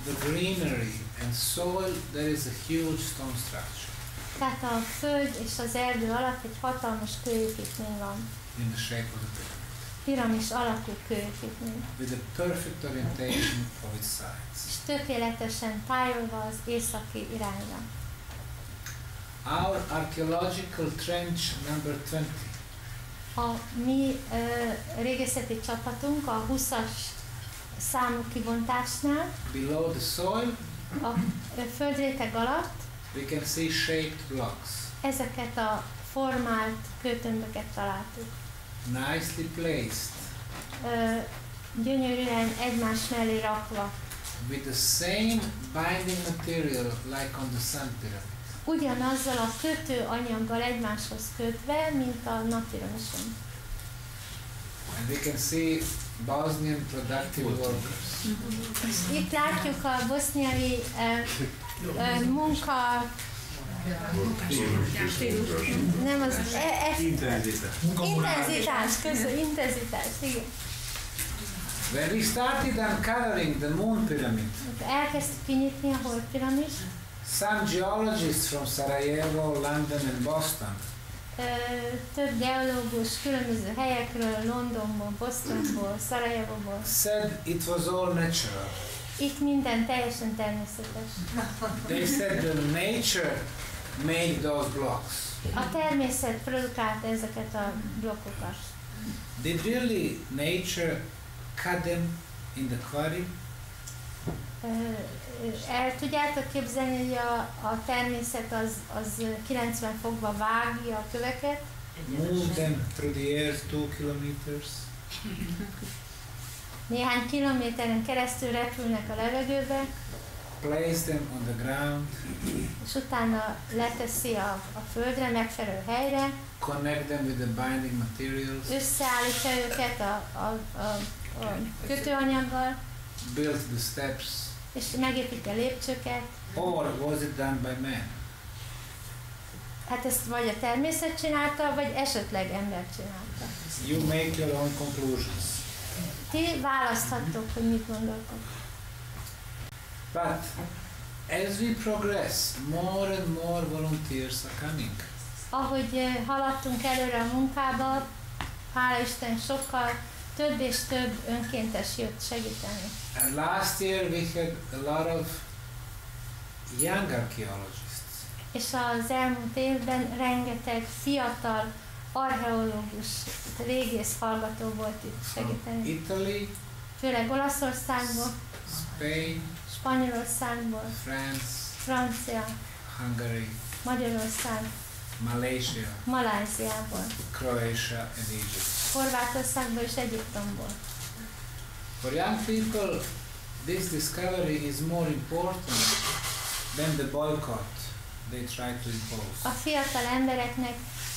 S2: the greenery and soil there is a huge stone structure.
S1: Tehát a föld és az erdő alatt egy hatalmas kőépítmény van.
S2: In the shape of the pyramid.
S1: Piramis alakú kőépítmény.
S2: With a perfect orientation of its sides.
S1: És tökéletesen tájolva az északi irányra.
S2: Our archaeological trench number 20.
S1: A mi régészeti csapatunk a 20-as számú kibontásnál,
S2: Below the soil,
S1: a földréteg alatt
S2: we can see shaped blocks.
S1: Ezeket a formált kőtömböket találtuk.
S2: Nicely placed.
S1: Gyönyörűen egymás mellé rakva.
S2: With the same binding material like on the Sun Pyramid.
S1: Ugyanazzal a kötőanyaggal egymáshoz kötve, mint a nappiramison.
S2: And we can see Bosnian productive workers.
S1: Itt látjuk a boszniai munka... Nem az... Intenzitás, igen.
S2: When we started uncovering the Moon Pyramid,
S1: elkezdtük kinyitni a Hold piramis.
S2: Some geologists from Sarajevo, London and Boston
S1: Több geológus különböző helyekről, Londonból, Bostonból, Szarajevóból
S2: said it was all natural.
S1: Itt minden teljesen természetes.
S2: They said the nature made those blocks.
S1: A természet produkálta ezeket a blokkokat.
S2: Did really nature cut them in the quarry?
S1: El tudjátok képzelni, hogy a természet az 90 fokba vágja a köveket?
S2: Move them through the air 2 kilometers.
S1: Néhány kilométeren keresztül repülnek a levegőbe.
S2: Place them on the ground.
S1: És utána leteszi a földre, megfelelő helyre.
S2: Connect them with the binding materials.
S1: Összeállítja őket a kötőanyaggal.
S2: Build the steps.
S1: És megépíti a lépcsőket.
S2: Or was it done by man?
S1: Hát ezt vagy a természet csinálta, vagy esetleg ember csinálta.
S2: You make your own conclusions.
S1: ti választhattok, hogy mit gondoltok.
S2: But as we progress, more and more volunteers are coming.
S1: Ahogy haladtunk előre a munkába, hála Isten, sokkal több és több önkéntes jött segíteni.
S2: And last year we had a lot of young archaeologists.
S1: És az elmúlt évben rengeteg fiatal archeológus, régész hallgató volt itt segíteni.
S2: Italy,
S1: Főleg Olaszországból,
S2: Spain,
S1: Spanyolországból,
S2: France,
S1: Francia,
S2: Hungary,
S1: Magyarország,
S2: Malaysia,
S1: Maláziából,
S2: Croatia and Egypt.
S1: Horvátországból és Egyiptomból.
S2: For young people, this discovery is more important than the boycott they try to impose.
S1: A fiatal embereknek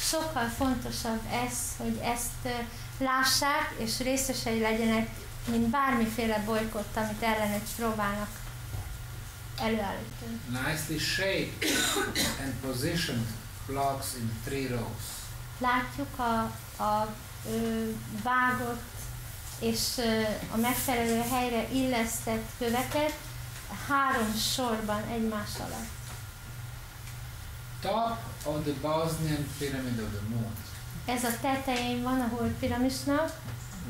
S1: sokkal fontosabb ez, hogy ezt lássák és részesei legyenek, mint bármiféle bolykott, amit ellenük próbálnak előállítani.
S2: Nicely shaped and positioned blocks in 3 rows.
S1: Látjuk a vágott és a megfelelő helyre illesztett köveket 3 sorban egymás alatt.
S2: Top of the Bosnian Pyramid of the Moon.
S1: Ez a tetején van a holdpiramisnak,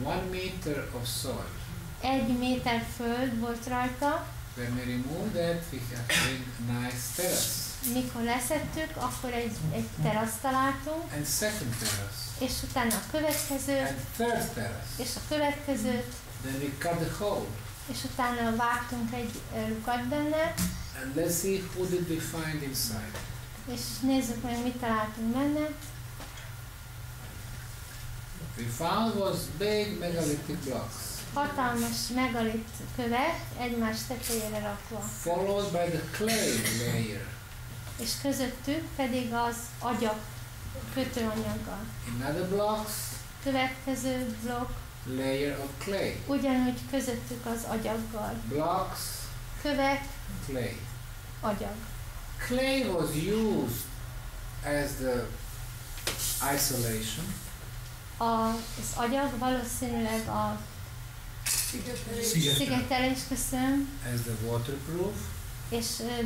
S2: 1 meter of soil.
S1: 1 méter föld volt rajta.
S2: When we remove that, we have a nice terrace.
S1: Mikor leszettük, akkor egy teraszt találtunk,
S2: And second terrace.
S1: és utána a következő,
S2: And third terrace.
S1: és a következőt,
S2: Then we cut the hole.
S1: és utána vágtunk egy lukat benne,
S2: And let's see who did we find inside.
S1: és nézzük meg, mit találtunk benne.
S2: We found was big megalithic blocks,
S1: Hatalmas megalit kövek egymás tetejére rakva,
S2: followed by the clay layer.
S1: és közöttük pedig az agyak kötőanyaggal.
S2: Another blocks,
S1: Következő blokk,
S2: layer of clay.
S1: ugyanúgy közöttük az agyaggal.
S2: Blocks,
S1: Kövek,
S2: clay.
S1: agyag.
S2: Clay was used as the isolation.
S1: Az agyag valószínűleg a szigetelés, köszönöm,
S2: as the waterproof,
S1: és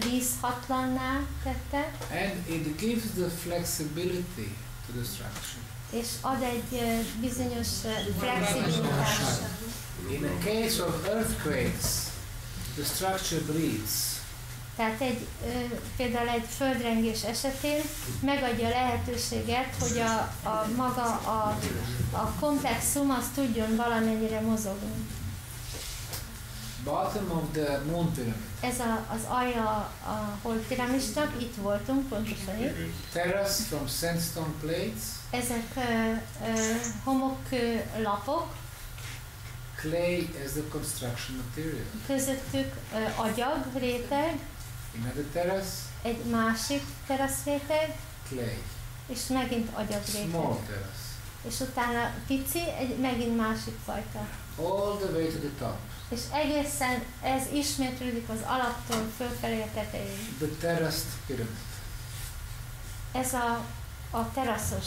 S1: vízhatlanná tette,
S2: and it gives the flexibility to the structure.
S1: és ad egy bizonyos flexibilitást.
S2: In the case of earthquakes, the structure breathes.
S1: Tehát például egy földrengés esetén megadja a lehetőséget, hogy a maga a komplexum az tudjon valamennyire mozogni.
S2: Bottom of the moon pyramid.
S1: Ez az alja a holdpiramisnak, itt voltunk, pontosan itt.
S2: Terrace from sandstone plates.
S1: Ezek homokkő lapok,
S2: Clay as the construction material.
S1: közöttük agyag réteg,
S2: Another terrace,
S1: egy másik teraszréteg,
S2: clay.
S1: és megint agyag réteg.
S2: Small terrace.
S1: És utána pici, egy megint másik fajta.
S2: All the way to the top.
S1: És egészen ez ismétlődik az alaptól fölfelé a tetejéig.
S2: The terraced pyramid.
S1: Ez a teraszos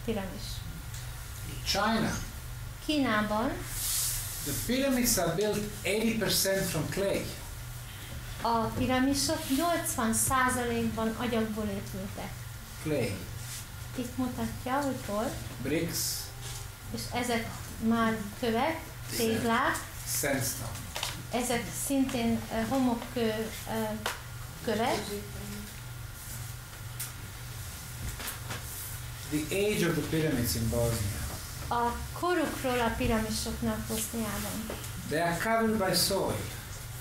S1: piramis.
S2: China.
S1: Kínában
S2: The pyramids are built 80% from clay.
S1: a piramisok 80%-ban agyagból épültek.
S2: Clay.
S1: Itt mutatja, hogy hol,
S2: Bricks,
S1: és ezek már kövek, téglák,
S2: sandstone.
S1: ezek szintén homokkő kövek.
S2: The age of the pyramids in Bosnia.
S1: A korukról a piramisoknak Boszniában.
S2: They are covered by soil.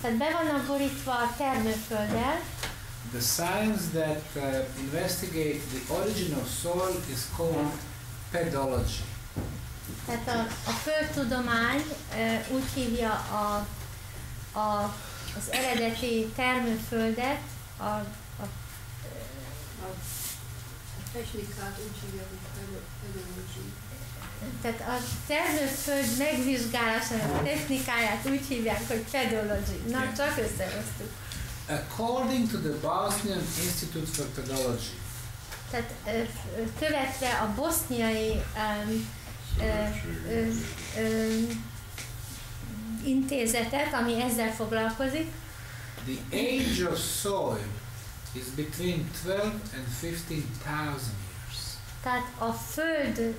S1: Tehát be vannak borítva a termőfölddel.
S2: The science that investigate the origin of soil is called pedology.
S1: Tehát a földtudomány úgy hívja az eredeti termőföldet,
S3: A technikát úgy hívják, hogy pedagógia.
S1: tehát a termőföld megvizsgálásának technikáját úgy hívják, hogy pedology. Na,
S2: Yeah.
S1: csak összehoztuk.
S2: According to the Bosnian Institute for Pedology,
S1: Tehát követve a boszniai intézetet, ami ezzel foglalkozik.
S2: The age of soil is between 12 and 15,000 years.
S1: Tehát a föld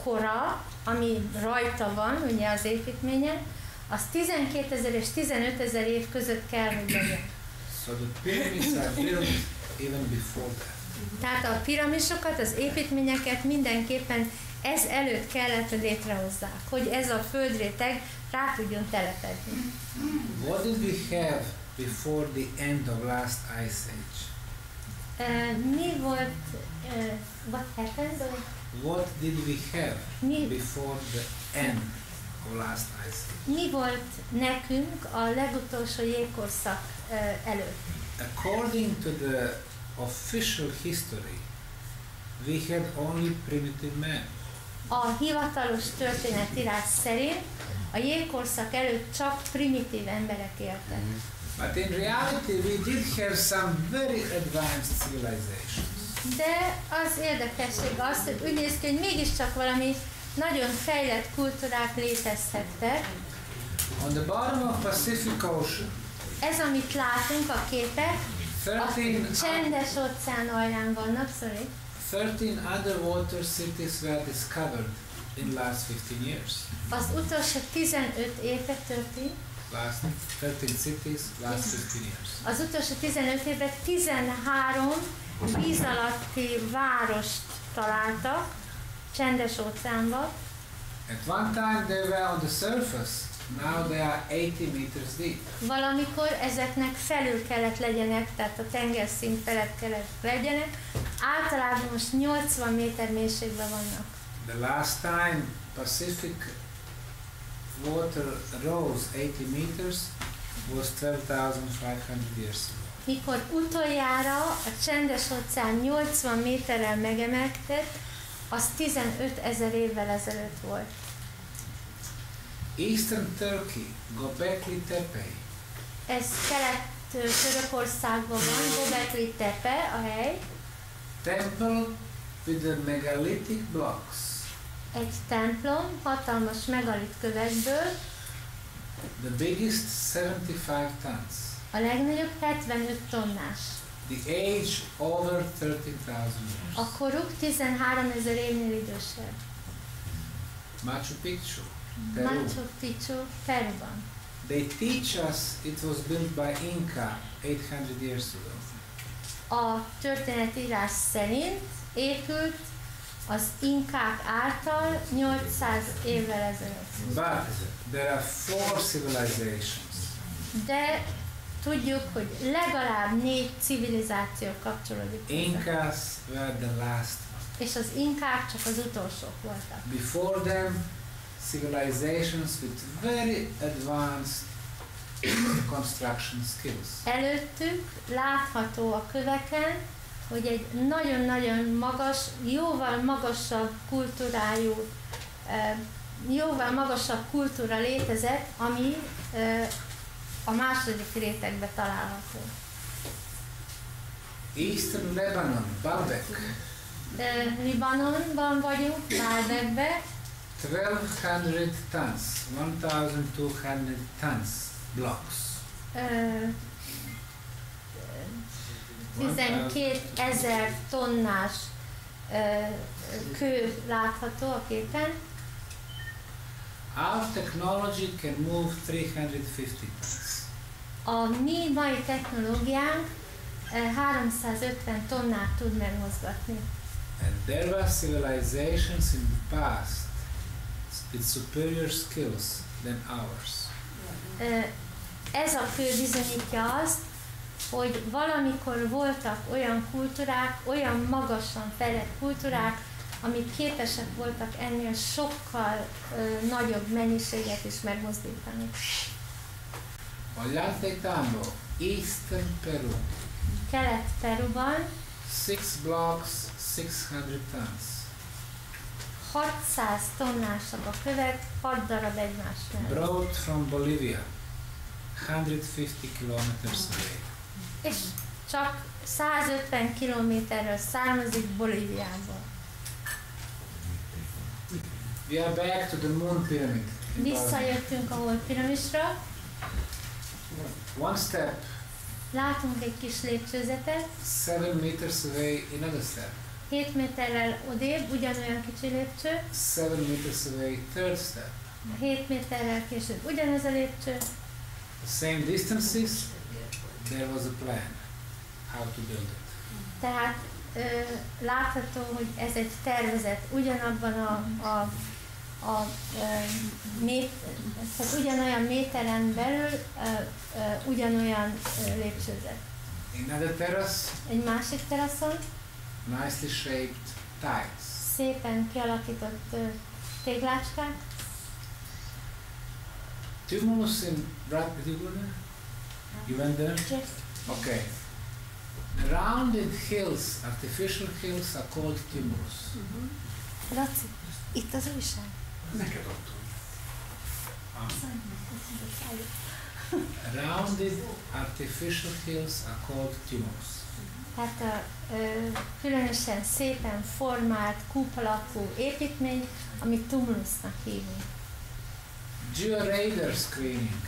S1: kora, ami rajta van, ugye az építményen, az 12.000 és 15.000 év között kell, hogy legyen.
S2: So the pyramids are built even before that.
S1: Tehát a piramisokat, az építményeket mindenképpen ez előtt kellett, hogy létrehozzák, hogy ez a földréteg rá tudjon telepedni.
S2: What did we have before the end of last ice age?
S1: Mi volt, what happened?
S2: What did we have
S1: Mi,
S2: before the end of last ice age?
S1: mi volt nekünk a legutolsó jégkorszak előtt?
S2: According to the official history, we had only primitive men.
S1: A hivatalos történetírás szerint a jégkorszak előtt csak primitív emberek éltek.
S2: But in reality, we did have some very advanced civilizations.
S1: De az érdekesség az, hogy úgy néz ki, hogy mégiscsak valami nagyon fejlett kultúrák létezhettek.
S2: On the bottom of Pacific Ocean,
S1: Ez, amit látunk a képek, a
S2: 13
S1: csendes óceán alján vannak,
S2: 13 underwater cities were discovered in last 15 years.
S1: Az utolsó 15 évben történt,
S2: Last 13 cities, last 15 years.
S1: az utolsó 15 évben 13 víz alatti várost találtak csendes óceánban.
S2: At one time they were on the surface, now they are 80 meters deep.
S1: Valamikor ezeknek felül kellett legyenek, tehát a tengerszint felett kellett legyenek. Általában most 80 méter mélységben vannak.
S2: The last time Pacific water rose 80 meters was 12,500 years ago.
S1: Mikor utoljára a csendes óceán 80 méterrel megemelkedett, az 15 000 évvel ezelőtt volt.
S2: Eastern Turkey, Göbekli Tepe,
S1: Ez Kelet-Törökországban van, Göbekli Tepe a hely,
S2: temple with the megalithic blocks.
S1: egy templom, hatalmas megalit kövekből,
S2: The biggest 75 tons.
S1: a legnagyobb 75 tonnás.
S2: The age over 13,000 years.
S1: A koruk 13 000 évnél idősebb.
S2: Machu Picchu, Peru.
S1: Machu Picchu, Peruban.
S2: They teach us it was built by Inca 800 years ago.
S1: A történetírás szerint épült az inkák által 800 évvel ezelőtt.
S2: But there are 4 civilizations.
S1: De tudjuk, hogy legalább 4 civilizáció kapcsolódik hozzá.
S2: Incas were the last one.
S1: És az inkák csak az utolsók voltak.
S2: Before them, civilizations with very advanced construction skills.
S1: Előttük látható a köveken, hogy egy nagyon-nagyon magas, jóval magasabb kultúrájú, jóval magasabb kultúra létezett, ami a második rétegben található.
S2: Eastern Lebanon, Baalbek,
S1: Libanonban vagyunk, Baalbekben,
S2: 1200 tons, 1200 tons blocks.
S1: 12 000 tonnás kő látható a képen.
S2: Our technology can move 350 tons.
S1: A mi mai technológiánk 350 tonnát tud megmozgatni.
S2: And there were civilizations in the past with superior skills than ours.
S1: Ez a kő bizonyítja azt, hogy valamikor voltak olyan kultúrák, olyan magasan fejlett kultúrák, amik képesek voltak ennél sokkal nagyobb mennyiséget is megmozdítani.
S2: Ollantaytambo, Eastern Peru,
S1: Kelet-Peruban
S2: 6 blocks, 600 tons.
S1: 600 tonnásak a kövek, 6 darab egymás mellett.
S2: Brought from Bolivia, 150 kilometers away.
S1: És csak 150 kilométerről származik Bolíviából.
S2: We are back to the moon pyramid.
S1: Visszajöttünk a Holdpiramisra.
S2: One step,
S1: Látunk egy kis lépcsőzetet.
S2: 7 meters away, another step.
S1: 7 méterrel odébb, ugyanolyan kicsi lépcső.
S2: 7 meters away, third step.
S1: 7 méterrel később ugyanez a lépcső.
S2: The same distances, there was a plan how to build it.
S1: Tehát látható, hogy ez egy tervezet, ugyanabban tehát ugyanolyan méteren belül ugyanolyan lépcsőzet.
S2: Another terrace,
S1: Egy másik teraszon
S2: nicely shaped tiles.
S1: szépen kialakított téglácskák.
S2: Tumulus in did you go there? You went there?
S1: Yes.
S2: Okay. The rounded hills, artificial hills, are called tumulus.
S1: Laci, itt az újság.
S4: Neked adtam.
S2: Rounded artificial hills are called tumulus.
S1: Tehát a különösen szépen formált, kúp alakú építmény, amit tumulusnak hívunk.
S2: Georadar screening.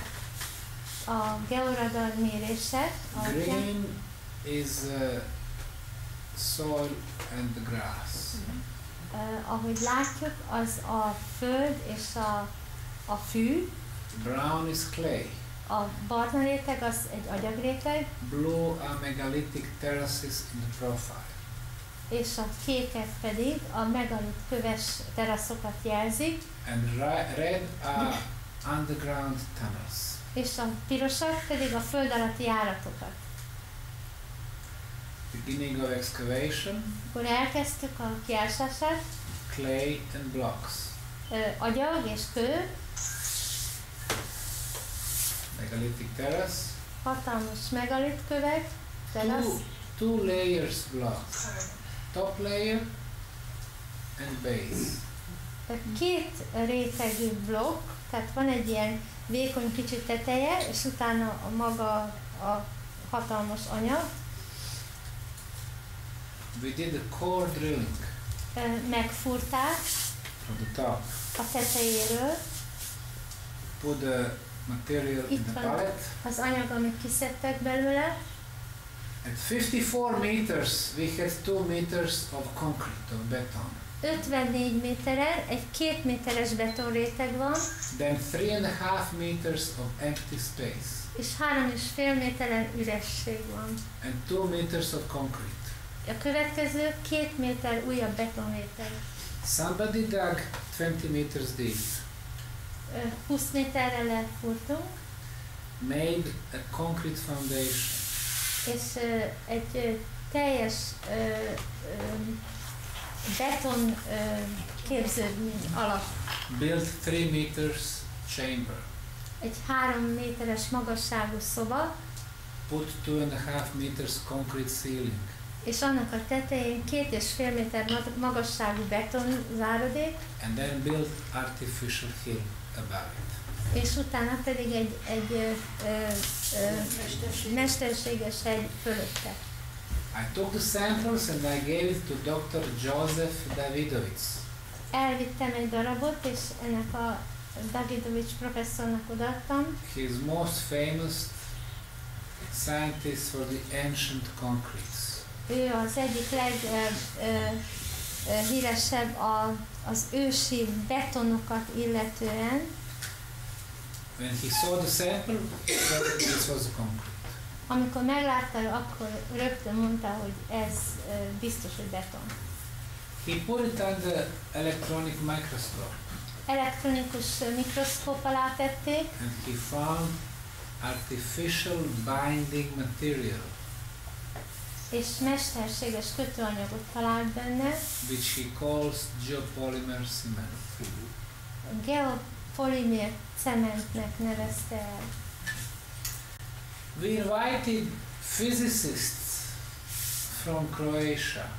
S1: A georadar mérése alapján
S2: Green is soil and the grass.
S1: ahogy látjuk, az a föld és a fű,
S2: Brown is clay.
S1: a barna réteg az egy agyagréteg,
S2: Blue are megalithic terraces in the profile.
S1: és a kékek pedig a megalit köves teraszokat jelzik,
S2: And red are underground tunnels.
S1: és a pirosak pedig a föld alatti járatokat.
S2: Beginning of excavation,
S1: Akkor elkezdtük a kiásását,
S2: clay and blocks.
S1: agyag és kő,
S2: Megalithic terrace.
S1: hatalmas megalit kövek, terasz,
S2: Two layers blocks. Top layer and base.
S1: két rétegű blokk, tehát van egy ilyen vékony kicsi teteje, és utána a maga a hatalmas anyag,
S2: We did a core drilling
S1: megfúrták
S2: from the top.
S1: a tetejéről,
S2: Put the material in
S1: Itt
S2: the
S1: van
S2: pallet.
S1: az anyag, amit kiszedtek belőle.
S2: At 54 meters, we had 2 meters of concrete, of beton.
S1: 54 méteren egy 2 méteres betonréteg van,
S2: Then 3.5 meters of empty space.
S1: és 3,5 méteren üresség van.
S2: And 2 meters of concrete.
S1: A következő 2 méter újabb betonréteg.
S2: Somebody dug 20 meters deep,
S1: 20 méterre lefúrtunk,
S2: made a concrete foundation,
S1: és egy teljes beton képződmény alap.
S2: built 3 meters chamber,
S1: Egy 3 méteres magasságú szoba,
S2: put 2.5 meters concrete ceiling,
S1: és annak a tetején 2,5 méter magasságú beton záradék,
S2: and then built artificial hill above it.
S1: és utána pedig egy mesterséges hegy fölötte.
S2: I took the samples and I gave it to Dr. Joseph Davidovich.
S1: Elvittem egy darabot, és ennek a Davidovich professzornak odaadtam.
S2: He is most famous scientist for the ancient concretes.
S1: Ő az egyik leghíresebb az ősi betonokat illetően.
S2: When he saw the sample, he said this was concrete.
S1: Amikor meglátta, akkor rögtön mondta, hogy ez biztos, hogy beton.
S2: He put it under electronic microscope
S1: Elektronikus mikroszkóp alá tették,
S2: and he found artificial binding material
S1: és mesterséges kötőanyagot talált benne,
S2: which he calls geopolymer cement.
S1: geopolimér cementnek nevezte el.
S2: We invited physicists from Croatia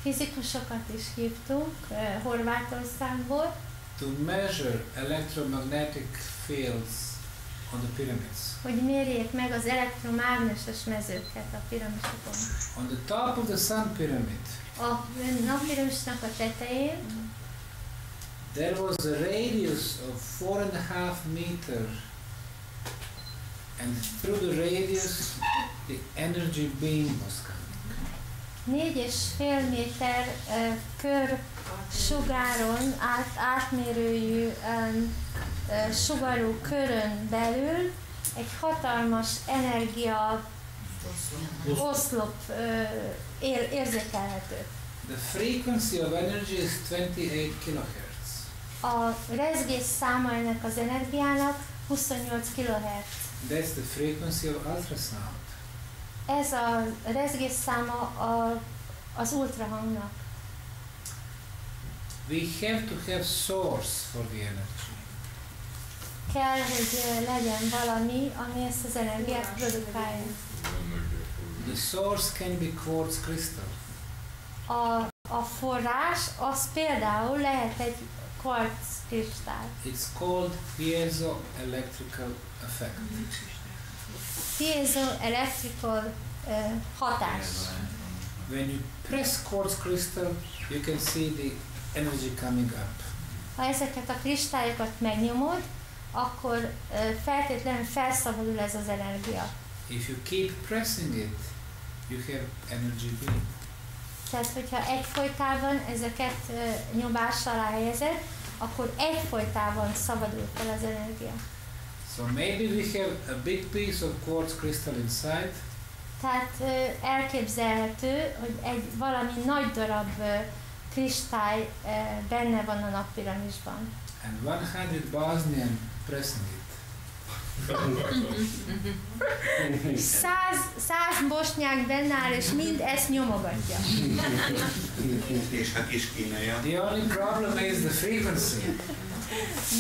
S1: Fizikusokat is hívtunk Horvátországból,
S2: to measure electromagnetic fields on the pyramids.
S1: hogy mérjék meg az elektromágneses mezőket a piramisokon.
S2: On the top of the Sun Pyramid,
S1: A napiramisnak a tetején
S2: there was a radius of 4.5 meters, and through the radius the energy beam was coming.
S1: 4,5 méter kör sugáron, átmérőjű sugarú körön belül egy hatalmas energia oszlop érzékelhető.
S2: The frequency of energy is 28 kilohertz.
S1: A rezgés száma ennek az energiának 28 kHz.
S2: That's the frequency of ultrasound.
S1: Ez a rezgés száma az ultrahangnak.
S2: We have to have source for the energy.
S1: Kell, hogy legyen valami, ami ezt az energiát produkálja.
S2: The source can be quartz crystal.
S1: A forrás az például lehet egy kvarc kristály.
S2: It's called piezoelectrical effect.
S1: Piezoelectrical hatás.
S2: When you press quartz crystal, you can see the energy coming up.
S1: Ha ezeket a kristályokat megnyomod, akkor feltétlenül felszabadul ez az energia.
S2: If you keep pressing it, you have energy beam.
S1: Tehát, hogyha egyfolytában ezeket nyomás alá helyezed, akkor egyfolytában szabadul fel az energia.
S2: So maybe we have a big piece of quartz crystal inside.
S1: Tehát elképzelhető, hogy valami nagy darab kristály benne van a napiramisban.
S2: And 100 Bosnian pressing it.
S1: 100 bosnyák benne áll, és mind ezt nyomogatja.
S4: És hát is kínálja.
S2: The only problem is the frequency.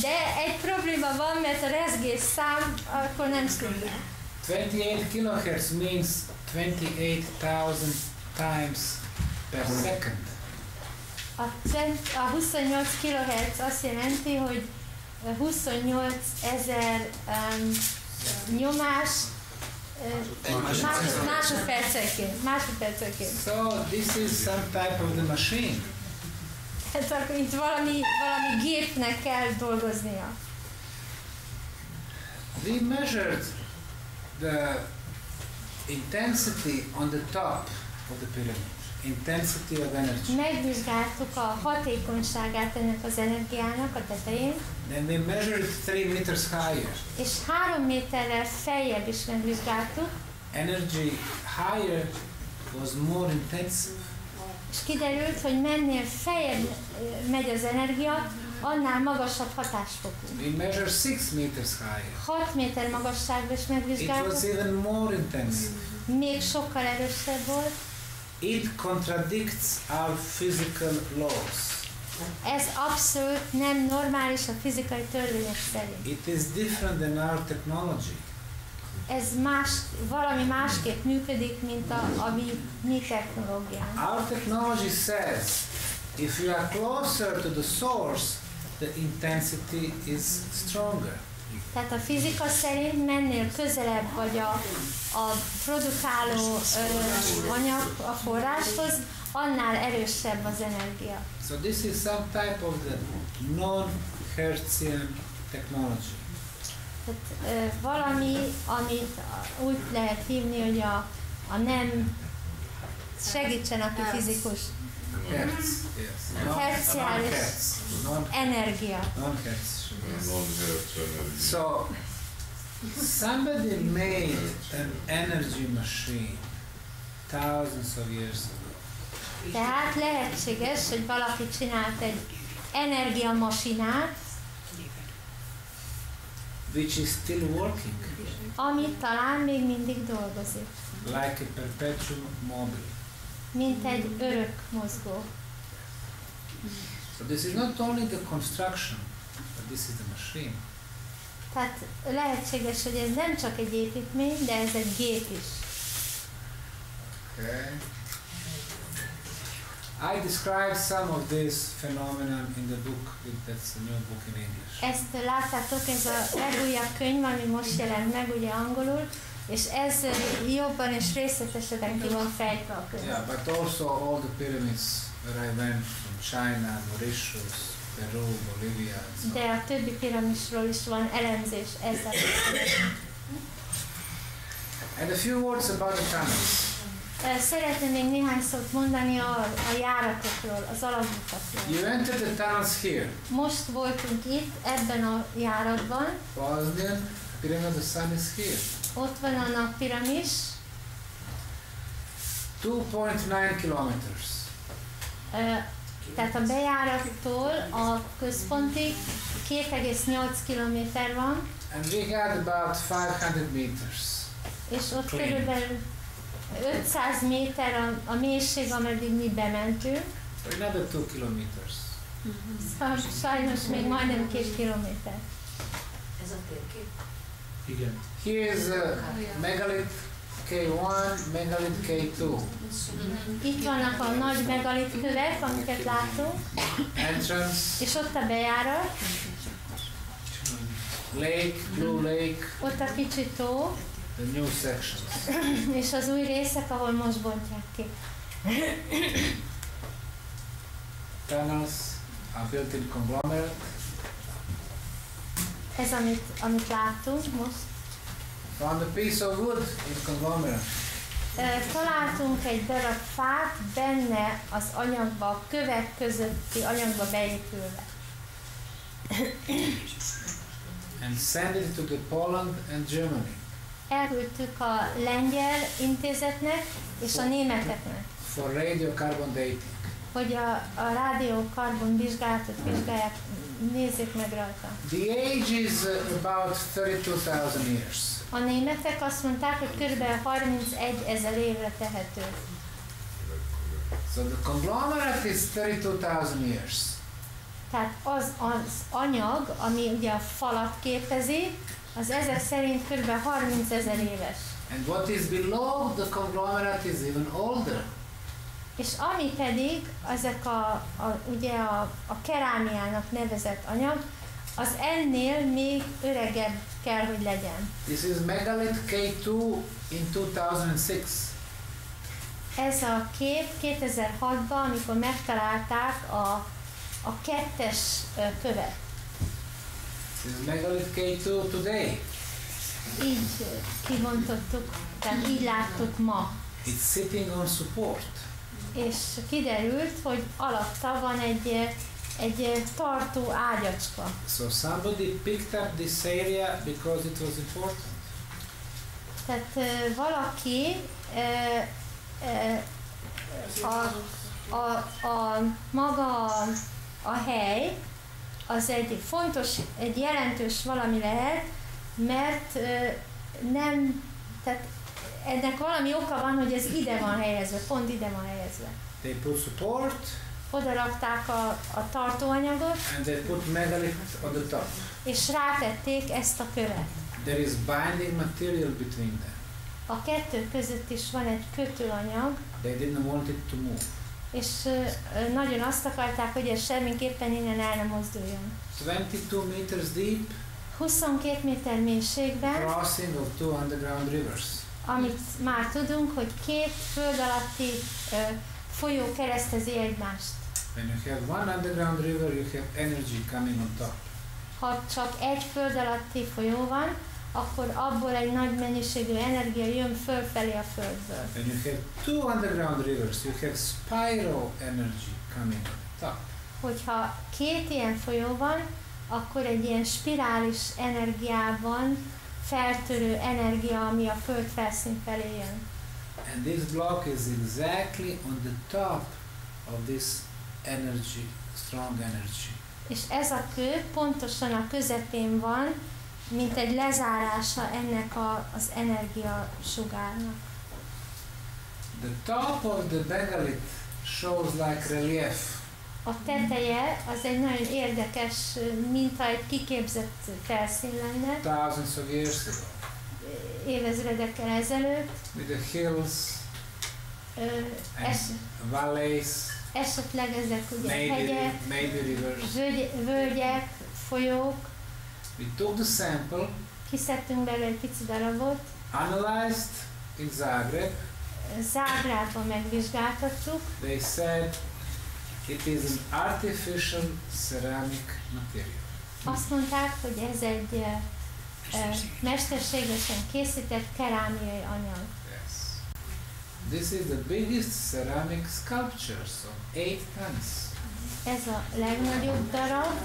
S1: De egy probléma van, mert a rezgés szám akkor nem szűnik.
S2: 28 kilohertz means 28,000 times per second.
S1: A 28 kHz azt jelenti, hogy 28 000 nyomás másodpercenként.
S2: So this is some type of the machine.
S1: Hát akkor itt valami gépnek kell dolgoznia.
S2: We measured the intensity on the top of the pyramid. Intensity of energy.
S1: Megvizsgáltuk a hatékonyságát ennek az energiának a tetején.
S2: Then we measured 3 meters higher.
S1: És 3 méterrel feljebb is megvizsgáltuk.
S2: Energy higher was more intensive.
S1: És kiderült, hogy mennél feljebb megy az energia, annál magasabb hatásfokú.
S2: We measured 6 meters higher.
S1: 6 méter magasságban is
S2: It
S1: megvizsgáltuk.
S2: was even more intensive.
S1: Még sokkal erősebb volt.
S2: It contradicts our physical laws.
S1: Ez abszolút nem normális a fizikai törvények szerint.
S2: It is different than our technology.
S1: Ez valami másképp működik, mint a mi technológiánk.
S2: Our technology says if you are closer to the source, the intensity is stronger.
S1: Tehát a fizika szerint mennél közelebb vagy a produkáló anyag a forráshoz, annál erősebb az energia.
S2: So this is some type of the non-Hertzian technology.
S1: Tehát valami, amit úgy lehet hívni, hogy a nem segítsen, aki fizikus.
S2: Hertz, yes.
S1: Hertziális energia.
S2: Non-Hertz. So somebody made an energy machine thousands of years ago.
S1: Tehát lehetséges, hogy valaki csinált egy energiamasinát,
S2: which is still working,
S1: ami talán még mindig dolgozik,
S2: like a perpetuum mobile.
S1: mint egy örök mozgó.
S2: So this is not only the construction, but this is the machine.
S1: Tehát lehetséges, hogy ez nem csak egy építmény, de ez egy gép is.
S2: Okay. I described some of this phenomenon in the book, that's the new book in English.
S1: Ezt láttátok, ez a legújabb könyv, ami most jelent meg ugye angolul, és ez jobban és részletesebben ki van fejtve a könyv.
S2: Yeah, but also all the pyramids where I went from China, Mauritius, Peru, Bolivia, and so
S1: de
S2: on.
S1: a többi piramisról is van elemzés ezzel.
S2: And a few words about the tunnels.
S1: Szeretném még néhány szót mondani a járatokról, az alagútakról.
S2: You enter the tunnels here.
S1: Most voltunk itt, ebben a járatban,
S2: Bosnian Pyramid of the Sun is here.
S1: ott van a nappiramis,
S2: 2.9 kilometers.
S1: tehát a bejárattól a központig 2,8 kilométer van,
S2: And we had about 500 meters.
S1: és ott
S2: Clean.
S1: körülbelül 500 méter a mélység, ameddig mi bementünk.
S2: So another 2 kilometers.
S1: Sajnos még majdnem 2 kilométer.
S3: Ez a térkép.
S5: Igen.
S2: Here is Megalith K1, Megalith K2.
S1: Itt vannak a nagy megalit kövek, amiket látunk,
S2: Entrance,
S1: és ott a bejárat,
S2: lake, Blue Lake,
S1: ott a kicsi tó,
S2: the new sections.
S1: és az új részek, ahol most bontják ki.
S2: Tunnels are built in conglomerate.
S1: Ez, amit láttunk most.
S2: Found a piece of wood in conglomerate.
S1: Találtunk egy darab fát benne az anyagba, a kövek közötti anyagba beépülve.
S2: And send it to the Poland and Germany
S1: Elküldtük a lengyel intézetnek és a németeknek,
S2: for radiocarbon dating.
S1: hogy a rádiókarbon vizsgálatot vizsgálják, nézzék meg rajta.
S2: The age is about 32,000 years.
S1: A németek azt mondták, hogy kb. 31 000 évre tehető.
S2: So the conglomerate is 32,000 years.
S1: Tehát az anyag, ami ugye a falat képezi, az ezek szerint kb. 30 000 éves.
S2: And what is below the conglomerate is even older.
S1: És ami pedig ezek ugye a kerámiának nevezett anyag, az ennél még öregebb kell, hogy legyen.
S2: This is Megalith K2 in 2006.
S1: Ez a kép 2006-ban, amikor megtalálták a kettes követ.
S2: This is Megalith K2 today.
S1: Így kibontottuk, tehát így láttuk ma.
S2: It's sitting on support.
S1: És kiderült, hogy alatta van egy tartó ágyacska.
S2: So somebody picked up this area because it was important.
S1: Tehát valaki maga a hely az egy fontos, egy jelentős valami lehet, mert tehát ennek valami oka van, hogy ez ide van helyezve, pont ide van helyezve.
S2: They put support
S1: Oda rakták a tartóanyagot,
S2: and they put megalith on the top.
S1: és rátették ezt a követ.
S2: There is binding material between them.
S1: A kettő között is van egy kötőanyag,
S2: They didn't want it to move.
S1: és nagyon azt akarták, hogy ez semmiképpen innen el nem mozduljon.
S2: 22 meters deep,
S1: 22 méter mélységben,
S2: crossing of 2 underground rivers.
S1: amit már tudunk, hogy két föld alatti folyó keresztezi egymást.
S2: When you have one underground river, you have energy coming on top.
S1: Ha csak egy föld alatti folyó van, akkor abból egy nagy mennyiségű energia jön fölfelé a földből.
S2: When you have two underground rivers, you have spiral energy coming on top.
S1: Hogyha két ilyen folyó van, akkor egy ilyen spirális energiában feltörő energia, ami a föld felszín felé jön.
S2: And this block is exactly on the top of this energy, strong energy.
S1: És ez a kő pontosan a közepén van, mint egy lezárása ennek az energiasugárnak.
S2: The top of the megalith shows like relief.
S1: A teteje az egy nagyon érdekes, mintha egy kiképzett felszín lenne,
S2: Thousands of years ago,
S1: évezredekkel ezelőtt.
S2: with the hills and valleys,
S1: Esetleg ezek ugye hegyek,
S2: maybe rivers.
S1: völgyek, folyók.
S2: We took the sample,
S1: Kiszedtünk belőle egy pici darabot,
S2: analyzed in Zagreb.
S1: Zágrábban megvizsgáltattuk,
S2: They said it is an artificial ceramic material.
S1: Azt mondták, hogy ez egy mesterségesen készített kerámiai anyag.
S2: Yes. This is the biggest ceramic sculpture, so 8 tons.
S1: Ez a legnagyobb darab,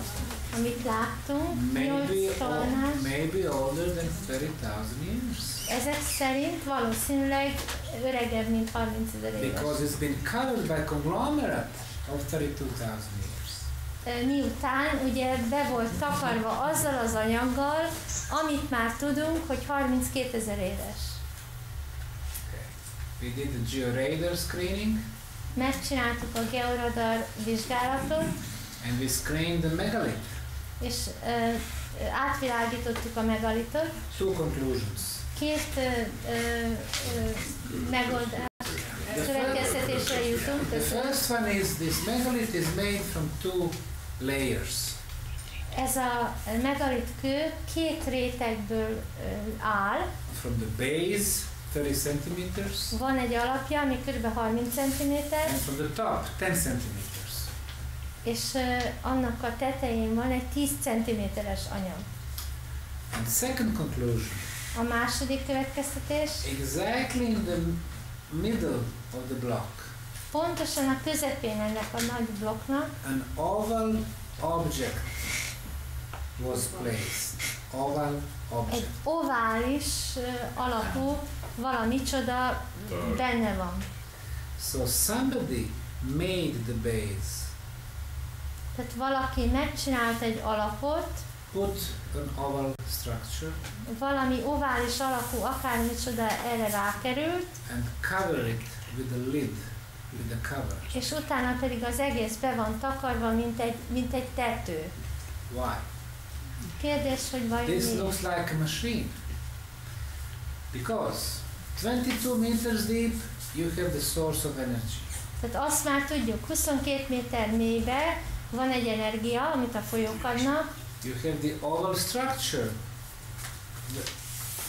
S1: amit láttunk, 8 tonnás.
S2: Maybe older than 30,000 years.
S1: Ezek szerint valószínűleg öregebb, mint 30 000 éves.
S2: Because it's been covered by conglomerate of 32,000 years.
S1: Miután ugye be volt takarva azzal az anyaggal, amit már tudunk, hogy 32 000 éves.
S2: Okay. We did the georadar screening.
S1: Megcsináltuk a georadar vizsgálatot,
S2: And we screened the megalith.
S1: és átvilágítottuk a megalitot.
S2: Two conclusions.
S1: Két megoldás, következtetésre jutunk.
S2: The first one is this megalith is made from 2 layers.
S1: Ez a megalit kő 2 rétegből áll.
S2: From the base, 30 centimeters,
S1: Van egy alapja, ami kb. 30 cm,
S2: and from the top, 10 centimeters.
S1: és annak a tetején van egy 10 cm-es anyag.
S2: And the second conclusion,
S1: A második következtetés,
S2: exactly in the middle of the block,
S1: pontosan a közepén ennek a nagy blokknak
S2: an oval object was placed. Oval
S1: egy
S2: object.
S1: ovális alakú valamicsoda benne van.
S2: So somebody made the base,
S1: Tehát valaki megcsinált egy alapot,
S2: put an oval structure,
S1: valami ovális alakú akármicsoda erre rákerült,
S2: and cover it with a lid, with a cover.
S1: és utána pedig az egész be van takarva, mint egy tető.
S2: Why?
S1: Kérdés, hogy vajon
S2: This
S1: miért?
S2: looks like a machine. Because 22 meters deep, you have the source of energy.
S1: Tehát azt már tudjuk, 22 méter mélybe van egy energia, amit a folyók adnak,
S2: You have the oval structure,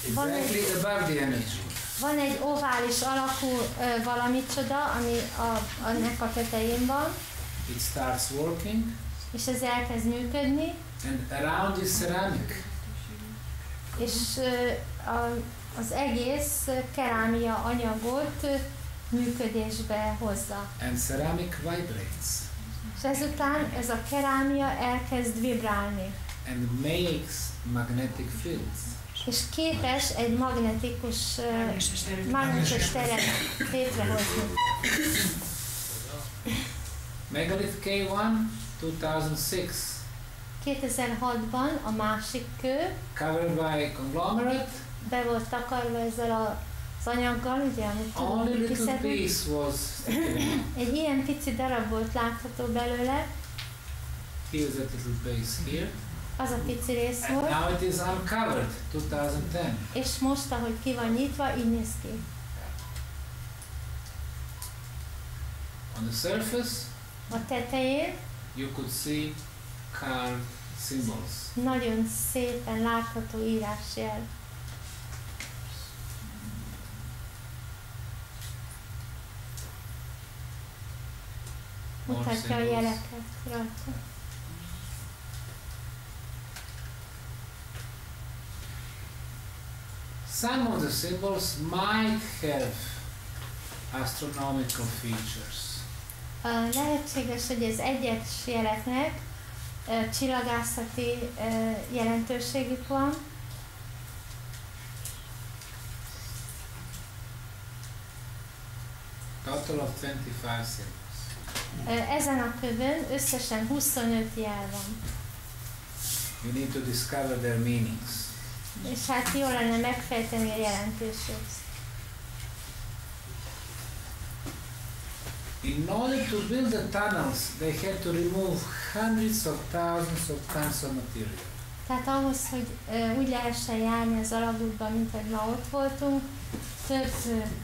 S2: exactly above the energy.
S1: van egy ovális alakú valamicsoda, ami ennek a tetején van,
S2: It starts working,
S1: és ez elkezd működni,
S2: and around is ceramic.
S1: és az egész kerámia anyagot működésbe hozza.
S2: And ceramic vibrates
S1: És ezután ez a kerámia elkezd vibrálni,
S2: and makes magnetic fields.
S1: és képes egy mágneses teret létrehozni.
S2: Megalith K1, 2006,
S1: 2006-ban a másik kő
S2: covered by conglomerate.
S1: be volt takarva ezzel az anyaggal, ugye, amit
S2: Only little
S1: kiszedni.
S2: piece was sticking out.
S1: Egy ilyen pici darab volt látható belőle,
S2: Here's that little piece here.
S1: az a pici rész
S2: And
S1: volt,
S2: now it is uncovered, 2010.
S1: és most, ahogy ki van nyitva, így néz ki.
S2: On the surface,
S1: A tetején
S2: you could see carved symbols.
S1: nagyon szépen látható írásjel. Mutatja a jeleket rajta.
S2: Some of the symbols might have astronomical features.
S1: Lehetséges, hogy az egyes jeleknek csillagászati jelentőségük van.
S2: Total of 25 symbols.
S1: Ezen a kövön összesen 25 jel van.
S2: You need to discover their meanings.
S1: És hát jó lenne megfejteni a jelentőséget.
S2: In order to build the tunnels, they had to remove hundreds of thousands of tons of material.
S1: Tehát ahhoz, hogy úgy lehessen járni az alagútban, mint hogy ma ott voltunk, több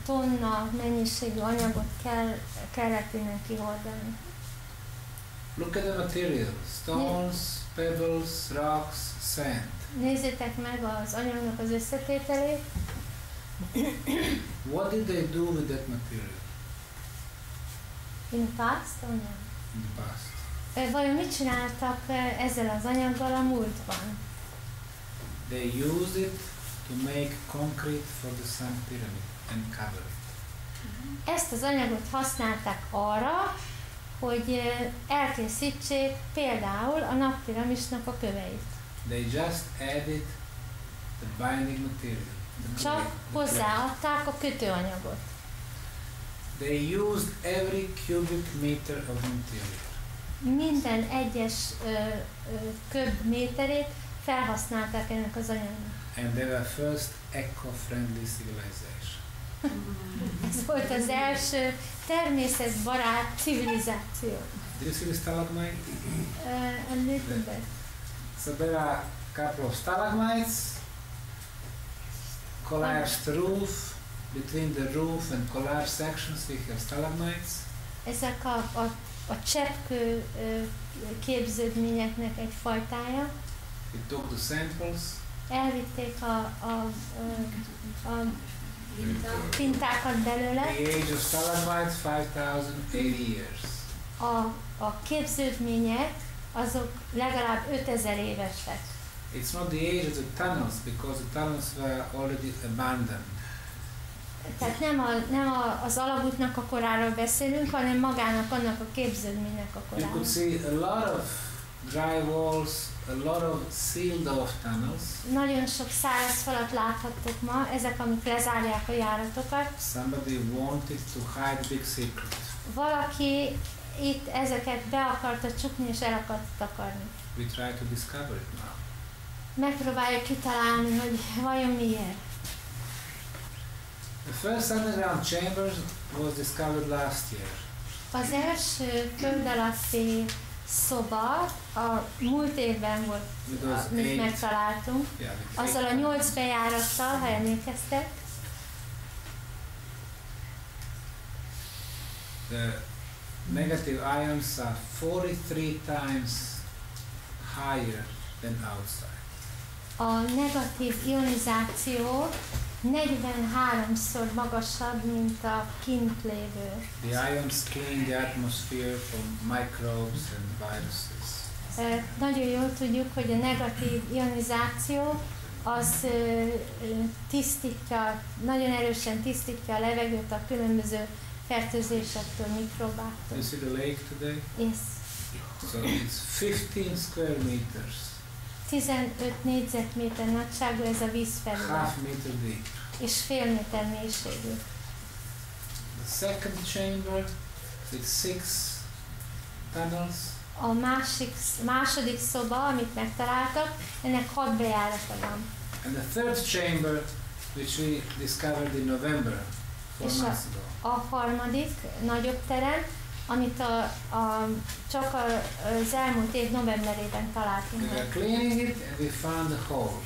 S1: tonna mennyiségű anyagot kellett innen kihordani.
S2: Look at the material. Stones, pebbles, rocks, sand.
S1: Nézzétek meg az anyagnak az összetételét.
S2: What did they do with that material?
S1: In the past, or no?
S2: in the past?
S1: Vajon mit csináltak ezzel az anyaggal a múltban?
S2: They used it to make concrete for the Sun Pyramid and cover it.
S1: Ezt az anyagot használták arra, hogy elkészítsék például a nappiramisnak a köveit.
S2: They just added the binding material.
S1: Csak hozzáadták a kötőanyagot.
S2: They used every cubic meter of material.
S1: Minden egyes köbméterét felhasználták ennek az anyagnak.
S2: And they were first eco-friendly civilization.
S1: Ez volt az első természetbarát civilizáció.
S2: Do you see the stalagmite?
S1: A little bit.
S2: So there are a couple of stalagmites, collapsed roof. Between the roof and collapsed sections we have stalagmites.
S1: Ezek a cseppkő képződményeknek egy fajtája.
S2: We took the samples.
S1: Elvitték a pintákat belőle.
S2: The age of stalagmites 5,080 years.
S1: A képződmények azok legalább 5000 évesek.
S2: It's not the age of the tunnels because the tunnels were already abandoned.
S1: Tehát nem az alagútnak a koráról beszélünk, hanem magának annak a képződménynek a
S2: You
S1: koráról.
S2: could see a lot of dry walls, a lot of sealed off tunnels.
S1: Nagyon sok száraz falat láthattok ma, ezek amik lezárják a járatokat.
S2: Somebody wanted to hide big secret.
S1: Valaki itt ezeket be akarta csukni és el akarta takarni.
S2: We try to discover it now.
S1: Megpróbáljuk kitalálni, hogy vajon miért.
S2: The first underground chamber was discovered last year.
S1: Az első föld alatti szoba a múlt évben volt, amit megtaláltunk. Azzal a 8 bejárattal, ha emlékeztek.
S2: The negative ions are 43 times higher than outside.
S1: A negatív ionizáció 43-szor magasabb, mint a kint lévő.
S2: The ions clean the atmosphere from microbes and viruses.
S1: Nagyon jól tudjuk, hogy a negatív ionizáció az tisztítja, nagyon erősen tisztítja a levegőt a különböző fertőzésektől, mikrobáktól.
S2: You see the lake today?
S1: Yes.
S2: So it's 15 square meters.
S1: 15 négyzetméter nagyságú ez a vízfelület.
S2: Half meter deep.
S1: És fél méter mélységű.
S2: The second chamber with 6 tunnels.
S1: A második szoba, amit megtaláltak, ennek 6 bejárata van.
S2: And the third chamber, which we discovered in November, 4 months ago.
S1: A harmadik, nagyobb terem, amit csak az elmúlt év novemberében találtunk.
S2: We were cleaning it and we found a hole.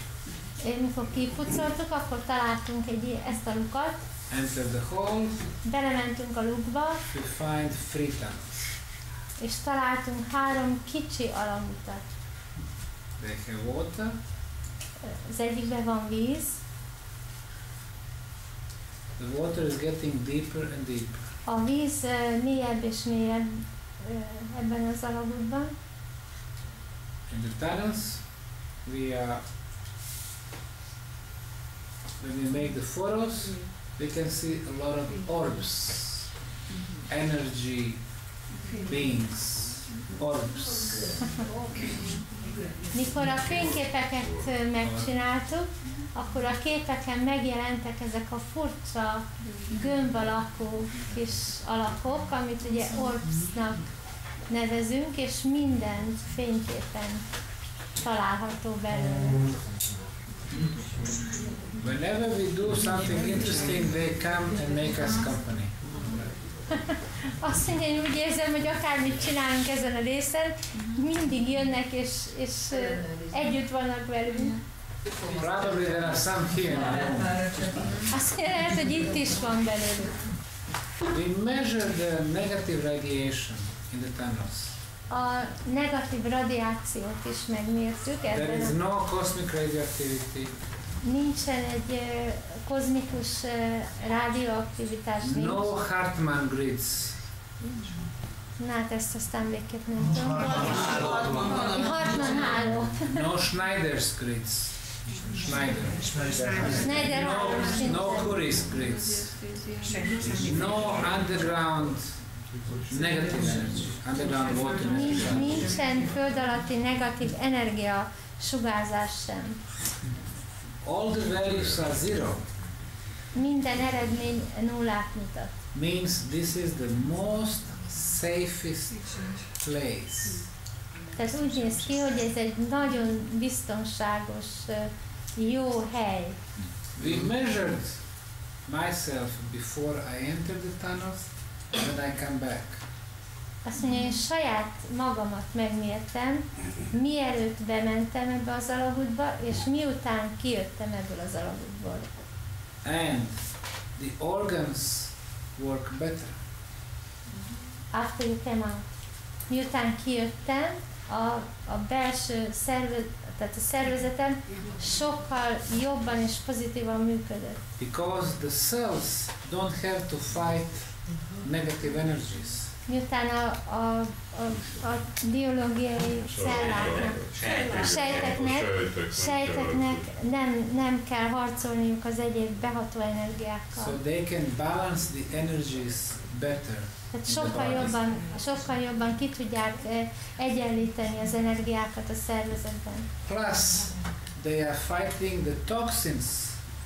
S1: Mikor kipucoltuk, akkor találtunk ezt a lukat.
S2: Entered the hole.
S1: Belementünk a lukba.
S2: We find 3 tunnels.
S1: És találtunk 3 kicsi alagutat.
S2: They have water.
S1: Az egyikben van víz.
S2: The water is getting deeper and deeper.
S1: A víz mélyebb és mélyebb ebben az alagútban.
S2: In the tunnels, when we make the photos, we can see a lot of orbs, energy beings, orbs.
S1: Mikor a fényképeket megcsináltuk, akkor a képeken megjelentek ezek a furcsa gömb alakú kis alakok, amit ugye orbsnak nevezünk, és minden fényképen található belőle.
S2: Whenever we do something interesting, they come and make us company.
S1: Azt mondja, én úgy érzem, hogy akármit csinálunk ezen a részen, mindig jönnek és együtt vannak velünk.
S2: Probably there are some here in the room.
S1: Azt mondja, lehet, hogy itt is van belőlük.
S2: We measure the negative radiation in the tunnels.
S1: A negatív radiációt is megmértük.
S2: There is no cosmic radioactivity.
S1: Nincsen egy kozmikus radioaktivitás.
S2: No Hartmann grids.
S1: Na hát ezt aztán végképp nem tudom. Hartmann háló.
S2: No Schneider's grids. Schneider. No Curry's grids. No underground negative energy. Underground water.
S1: Nincsen föld alatti negatív energia sugárzás sem.
S2: All the values are zero.
S1: Minden eredmény nullát mutat.
S2: Means this is the most safest place.
S1: Ez úgy néz ki, hogy ez egy nagyon biztonságos, jó hely.
S2: We measured myself before I entered the tunnels and when I come back.
S1: Azt mondja, én saját magamat megmértem, mielőtt bementem ebbe az alagútba, és miután kijöttem ebből az alagútból.
S2: And the organs work better.
S1: After you came out. Miután kijöttem, a belső tehát a szervezetem sokkal jobban és pozitívan működött.
S2: Because the cells don't have to fight negative energies.
S1: Miután a biológiai celláknak, sejteknek nem kell harcolniuk az egyéb beható energiákkal.
S2: So they can balance the energies better.
S1: Tehát sokkal jobban ki tudják egyenlíteni az energiákat a szervezetben.
S2: Plus, they are fighting the toxins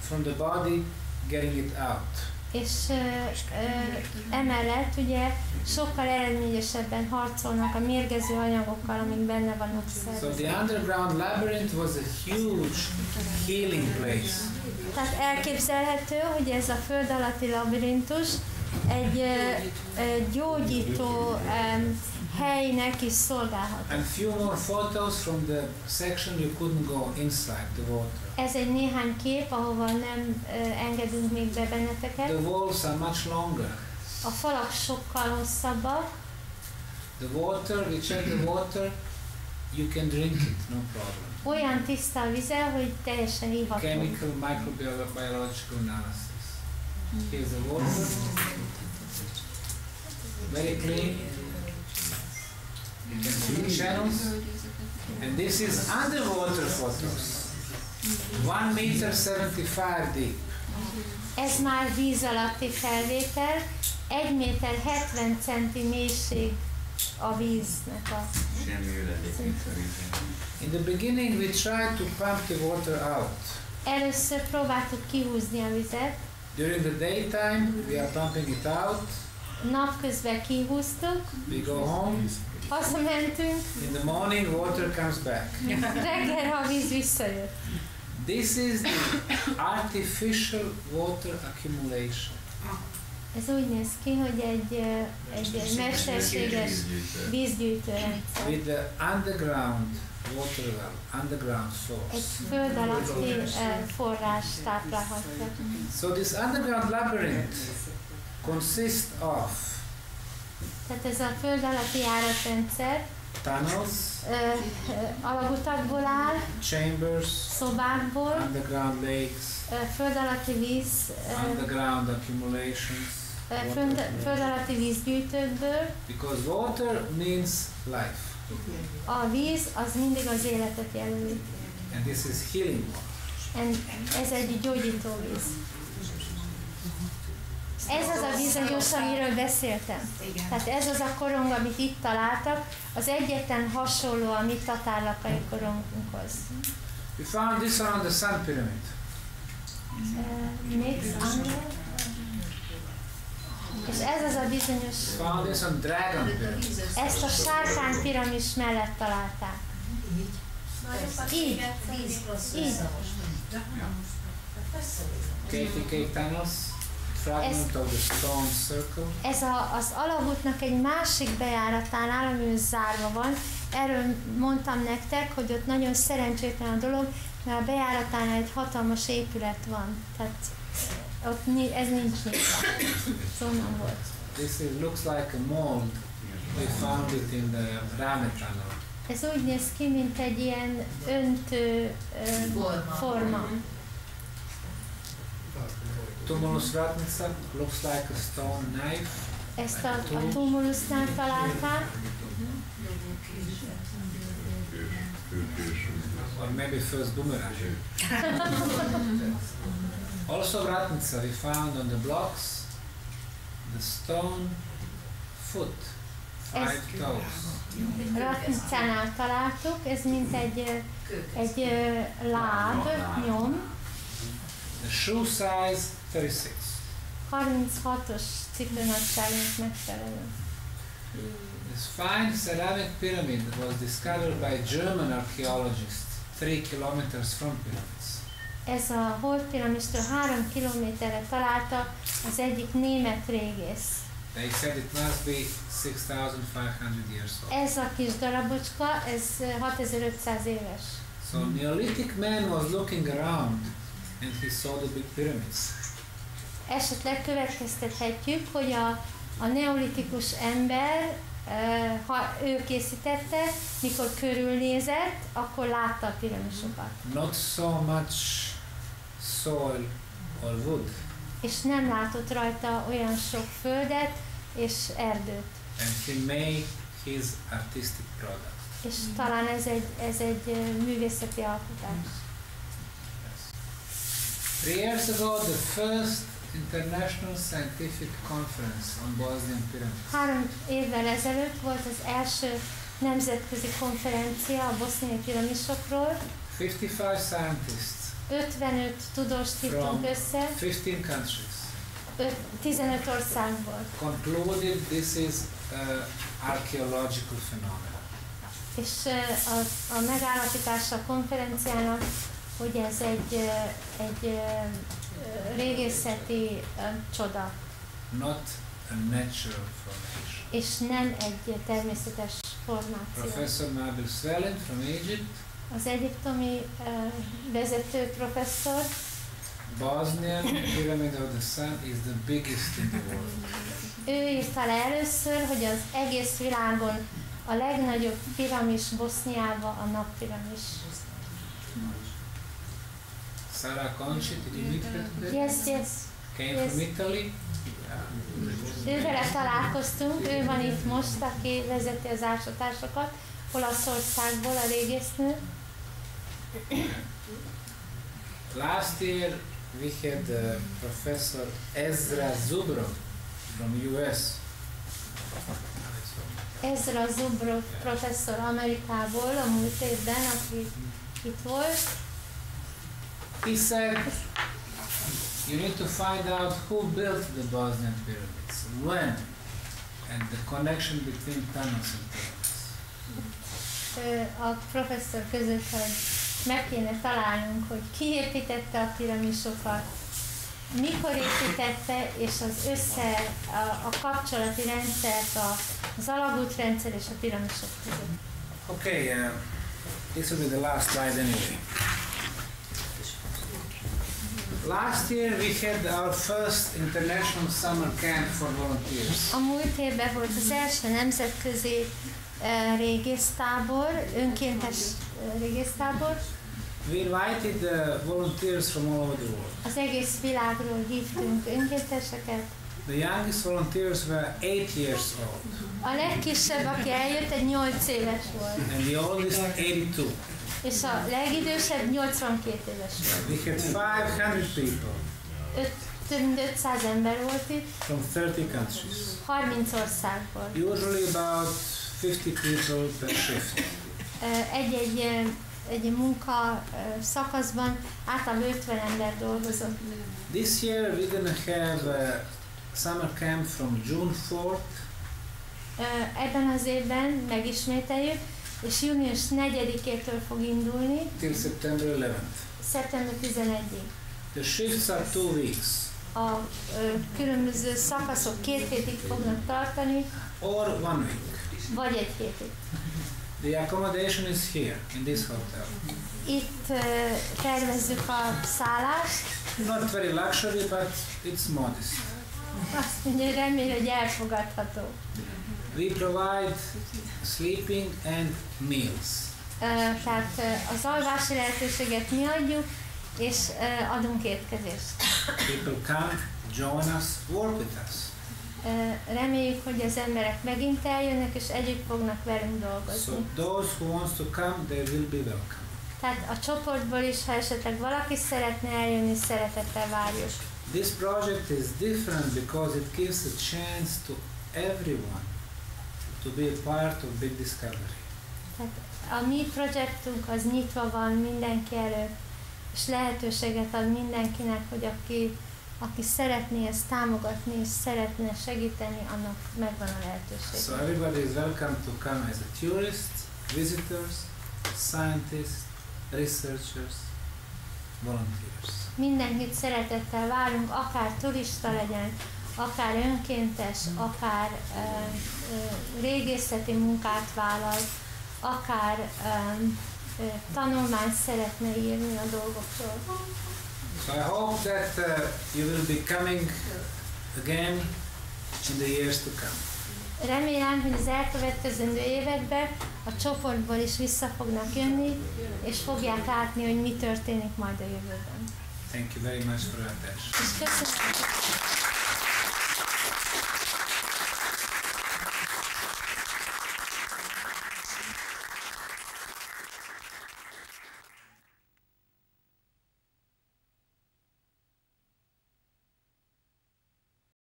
S2: from the body, getting it out.
S1: És emellett ugye sokkal eredményesebben harcolnak a mérgező anyagokkal, amik benne vannak a szervezetben.
S2: So the underground labyrinth was a huge healing place.
S1: Tehát elképzelhető, hogy ez a föld alatti labirintus egy gyógyító helynek is szolgálhat.
S2: And few more photos from the section you couldn't go inside the water.
S1: Ez egy néhány kép, ahova nem engedünk még be benneteket.
S2: The walls are much longer.
S1: A falak sokkal hosszabbak.
S2: The water, we check the water, you can drink it, no problem.
S1: Olyan tiszta a vize, hogy teljesen iható.
S2: Chemical, microbiological analysis. Here's the water. Very clean. You can see the channels. And this is underwater photos. 1,75 m deep.
S1: Ez már víz alatti felvétel. 1,70 méter mélység a víznek a
S2: In the beginning we tried to pump the water out.
S1: Először próbáltuk kihúzni a vizet.
S2: During the daytime we are pumping it out.
S1: Napközben kihúztuk.
S2: We go home.
S1: Hazamentünk.
S2: In the morning water comes back.
S1: Reggel a víz visszajött.
S2: This is the artificial water accumulation.
S1: Ez úgy néz ki, hogy egy mesterséges vízgyűjtő rendszer.
S2: With the underground water well, underground source.
S1: Egy föld alatti forrás táplálhatja.
S2: So this underground labyrinth consists of
S1: Tehát ez a föld alatti járatrendszer
S2: tunnels,
S1: alagutakból áll,
S2: chambers,
S1: szobákból,
S2: underground lakes,
S1: föld alatti víz,
S2: underground accumulations.
S1: föld alatti vízgyűjtőkből.
S2: Because water means life.
S1: A víz az mindig az életet jelöli.
S2: And this is healing water.
S1: Ez egy gyógyító víz. Ez az a bizonyos, amiről beszéltem. Tehát ez az a korong, amit itt találtak, az egyetlen hasonló a mi tatárlakai korongunkhoz.
S2: We found this one on the Sun Pyramid.
S1: És ez az a bizonyos...
S2: Found this on Dragon Pyramid.
S1: Ezt a sárkány piramis mellett találták. Így. Így.
S2: KTK tunnels. Fragment of the stone circle.
S1: Ez az alagútnak egy másik bejáratánál, ami zárva van. Erről mondtam nektek, hogy ott nagyon szerencsétlen a dolog, mert a bejáratánál egy hatalmas épület van. Tehát ott ez nincs nyitva. Szóval volt.
S2: This looks like a mold. We found it in the Rame tunnel.
S1: Ez úgy néz ki, mint egy ilyen öntő forma.
S2: Tumulus Ratnica looks like a stone knife.
S1: Ezt a túmulusznál találták.
S2: Or maybe first boomerang. Also Ratnica, we found on the blocks the stone foot, 5 toes.
S1: Ratnicánál találtuk, ez mint egy láb, nyom.
S2: The shoe size 36.
S1: 36-os cipőnagyságnak megfelelő.
S2: This fine ceramic pyramid was discovered by German archaeologists 3 kilometers from pyramids.
S1: Ez a holdpiramistől 3 kilométerre találta az egyik német régész.
S2: They said it must be 6,500 years old.
S1: Ez a kis darabocska, ez 6500 éves.
S2: So Neolithic man was looking around and he saw the big pyramids.
S1: Esetleg következtethetjük, hogy a neolitikus ember, ha ő készítette, mikor körülnézett, akkor látta a piramisokat.
S2: Not so much soil or wood.
S1: És nem látott rajta olyan sok földet és erdőt.
S2: And he made his artistic product.
S1: És talán ez egy művészeti alkotás.
S2: Yes. 3 years ago, the first International Scientific Conference on Bosnian Pyramids.
S1: 3 évvel ezelőtt volt az első nemzetközi konferencia a boszniai piramisokról.
S2: 55 scientists
S1: 55 tudóst hívtunk össze,
S2: 15 countries
S1: 15 országból.
S2: concluded this is an archaeological phenomenon.
S1: És a megállapítása a konferenciának, hogy ez egy régészeti csoda.
S2: Not a natural formation.
S1: És nem egy természetes formáció.
S2: Professor Nabil Svelin from Egypt.
S1: Az egyiptomi vezető professzor.
S2: Bosnian Pyramid of the Sun is the biggest in the world.
S1: Ő írta le először, hogy az egész világon a legnagyobb piramis Boszniában a nappiramis.
S2: Sara Conchi, did you meet her today?
S1: Yes.
S2: Came from Italy.
S1: Ővele találkoztunk, ő van itt most, aki vezeti az ásatásokat Olaszországból, a régésznő.
S2: Last year we had Professor Ezra Zubrov from US.
S1: Ezra Zubrov professzor Amerikából a múlt évben, aki itt volt.
S2: He said, you need to find out who built the Bosnian pyramids, when, and the connection between tunnels and pyramids.
S1: A professzor között, hogy meg kéne találnunk, hogy ki építette a piramisokat, mikor építette, és a kapcsolati rendszert, az alagútrendszer és a piramisok között.
S2: Okay, this will be the last slide anyway. Last year we had our first international summer camp for volunteers.
S1: A múlt évben volt az első nemzetközi régésztábor, önkéntes régésztábor.
S2: We invited volunteers from all over the world.
S1: Az egész világról hívtunk önkénteseket.
S2: The youngest volunteers were 8 years old.
S1: A legkisebb, aki eljött, egy 8 éves volt.
S2: And the oldest 82.
S1: És a legidősebb 82 éves volt.
S2: We had 500 people.
S1: Több mint 500 ember volt itt.
S2: From 30 countries.
S1: 30 országból.
S2: Usually about 50 people per shift.
S1: Egy munka szakaszban általában 50 ember dolgozott.
S2: This year we're gonna have a summer camp from June 4th.
S1: Ebben az évben megismételjük, és június 4-től fog indulni.
S2: Till September 11th.
S1: Szeptember 11-ig.
S2: The shifts are 2 weeks.
S1: A különböző szakaszok 2 hétig fognak tartani,
S2: Or 1 week.
S1: vagy egy hétig.
S2: The accommodation is here, in this hotel.
S1: Itt tervezzük a szállást.
S2: Not very luxury, but it's modest.
S1: Azt mondja, hogy remélem, hogy elfogadható.
S2: We provide sleeping and meals.
S1: Tehát az alvási lehetőséget mi adjuk, és adunk étkezést.
S2: People come, join us, work with us.
S1: Reméljük, hogy az emberek megint eljönnek, és együtt fognak velünk
S2: So
S1: dolgozni.
S2: those who wants to come, they will be welcome.
S1: Tehát a csoportból is, ha esetleg valaki szeretne eljönni, szeretettel várjuk.
S2: This project is different because it gives a chance to everyone to be a part of Big Discovery.
S1: Tehát a mi projektunk az nyitva van mindenki előtt, és lehetőséget ad mindenkinek, hogy aki szeretné ezt támogatni, és szeretne segíteni, annak megvan a lehetőség.
S2: So everybody is welcome to come as a tourist, visitors, scientists, researchers, volunteers.
S1: Mindenkit szeretettel várunk, akár turista legyen, akár önkéntes, akár régészeti munkát vállal, akár tanulmányt szeretne írni a dolgokról.
S2: So I hope that you will be coming again in the years to come.
S1: Remélem, hogy az elkövetkezendő években a csoportból is vissza fognak jönni, és fogják látni, hogy mi történik majd a jövőben.
S2: Thank you very much for your attention.
S1: És köszönöm.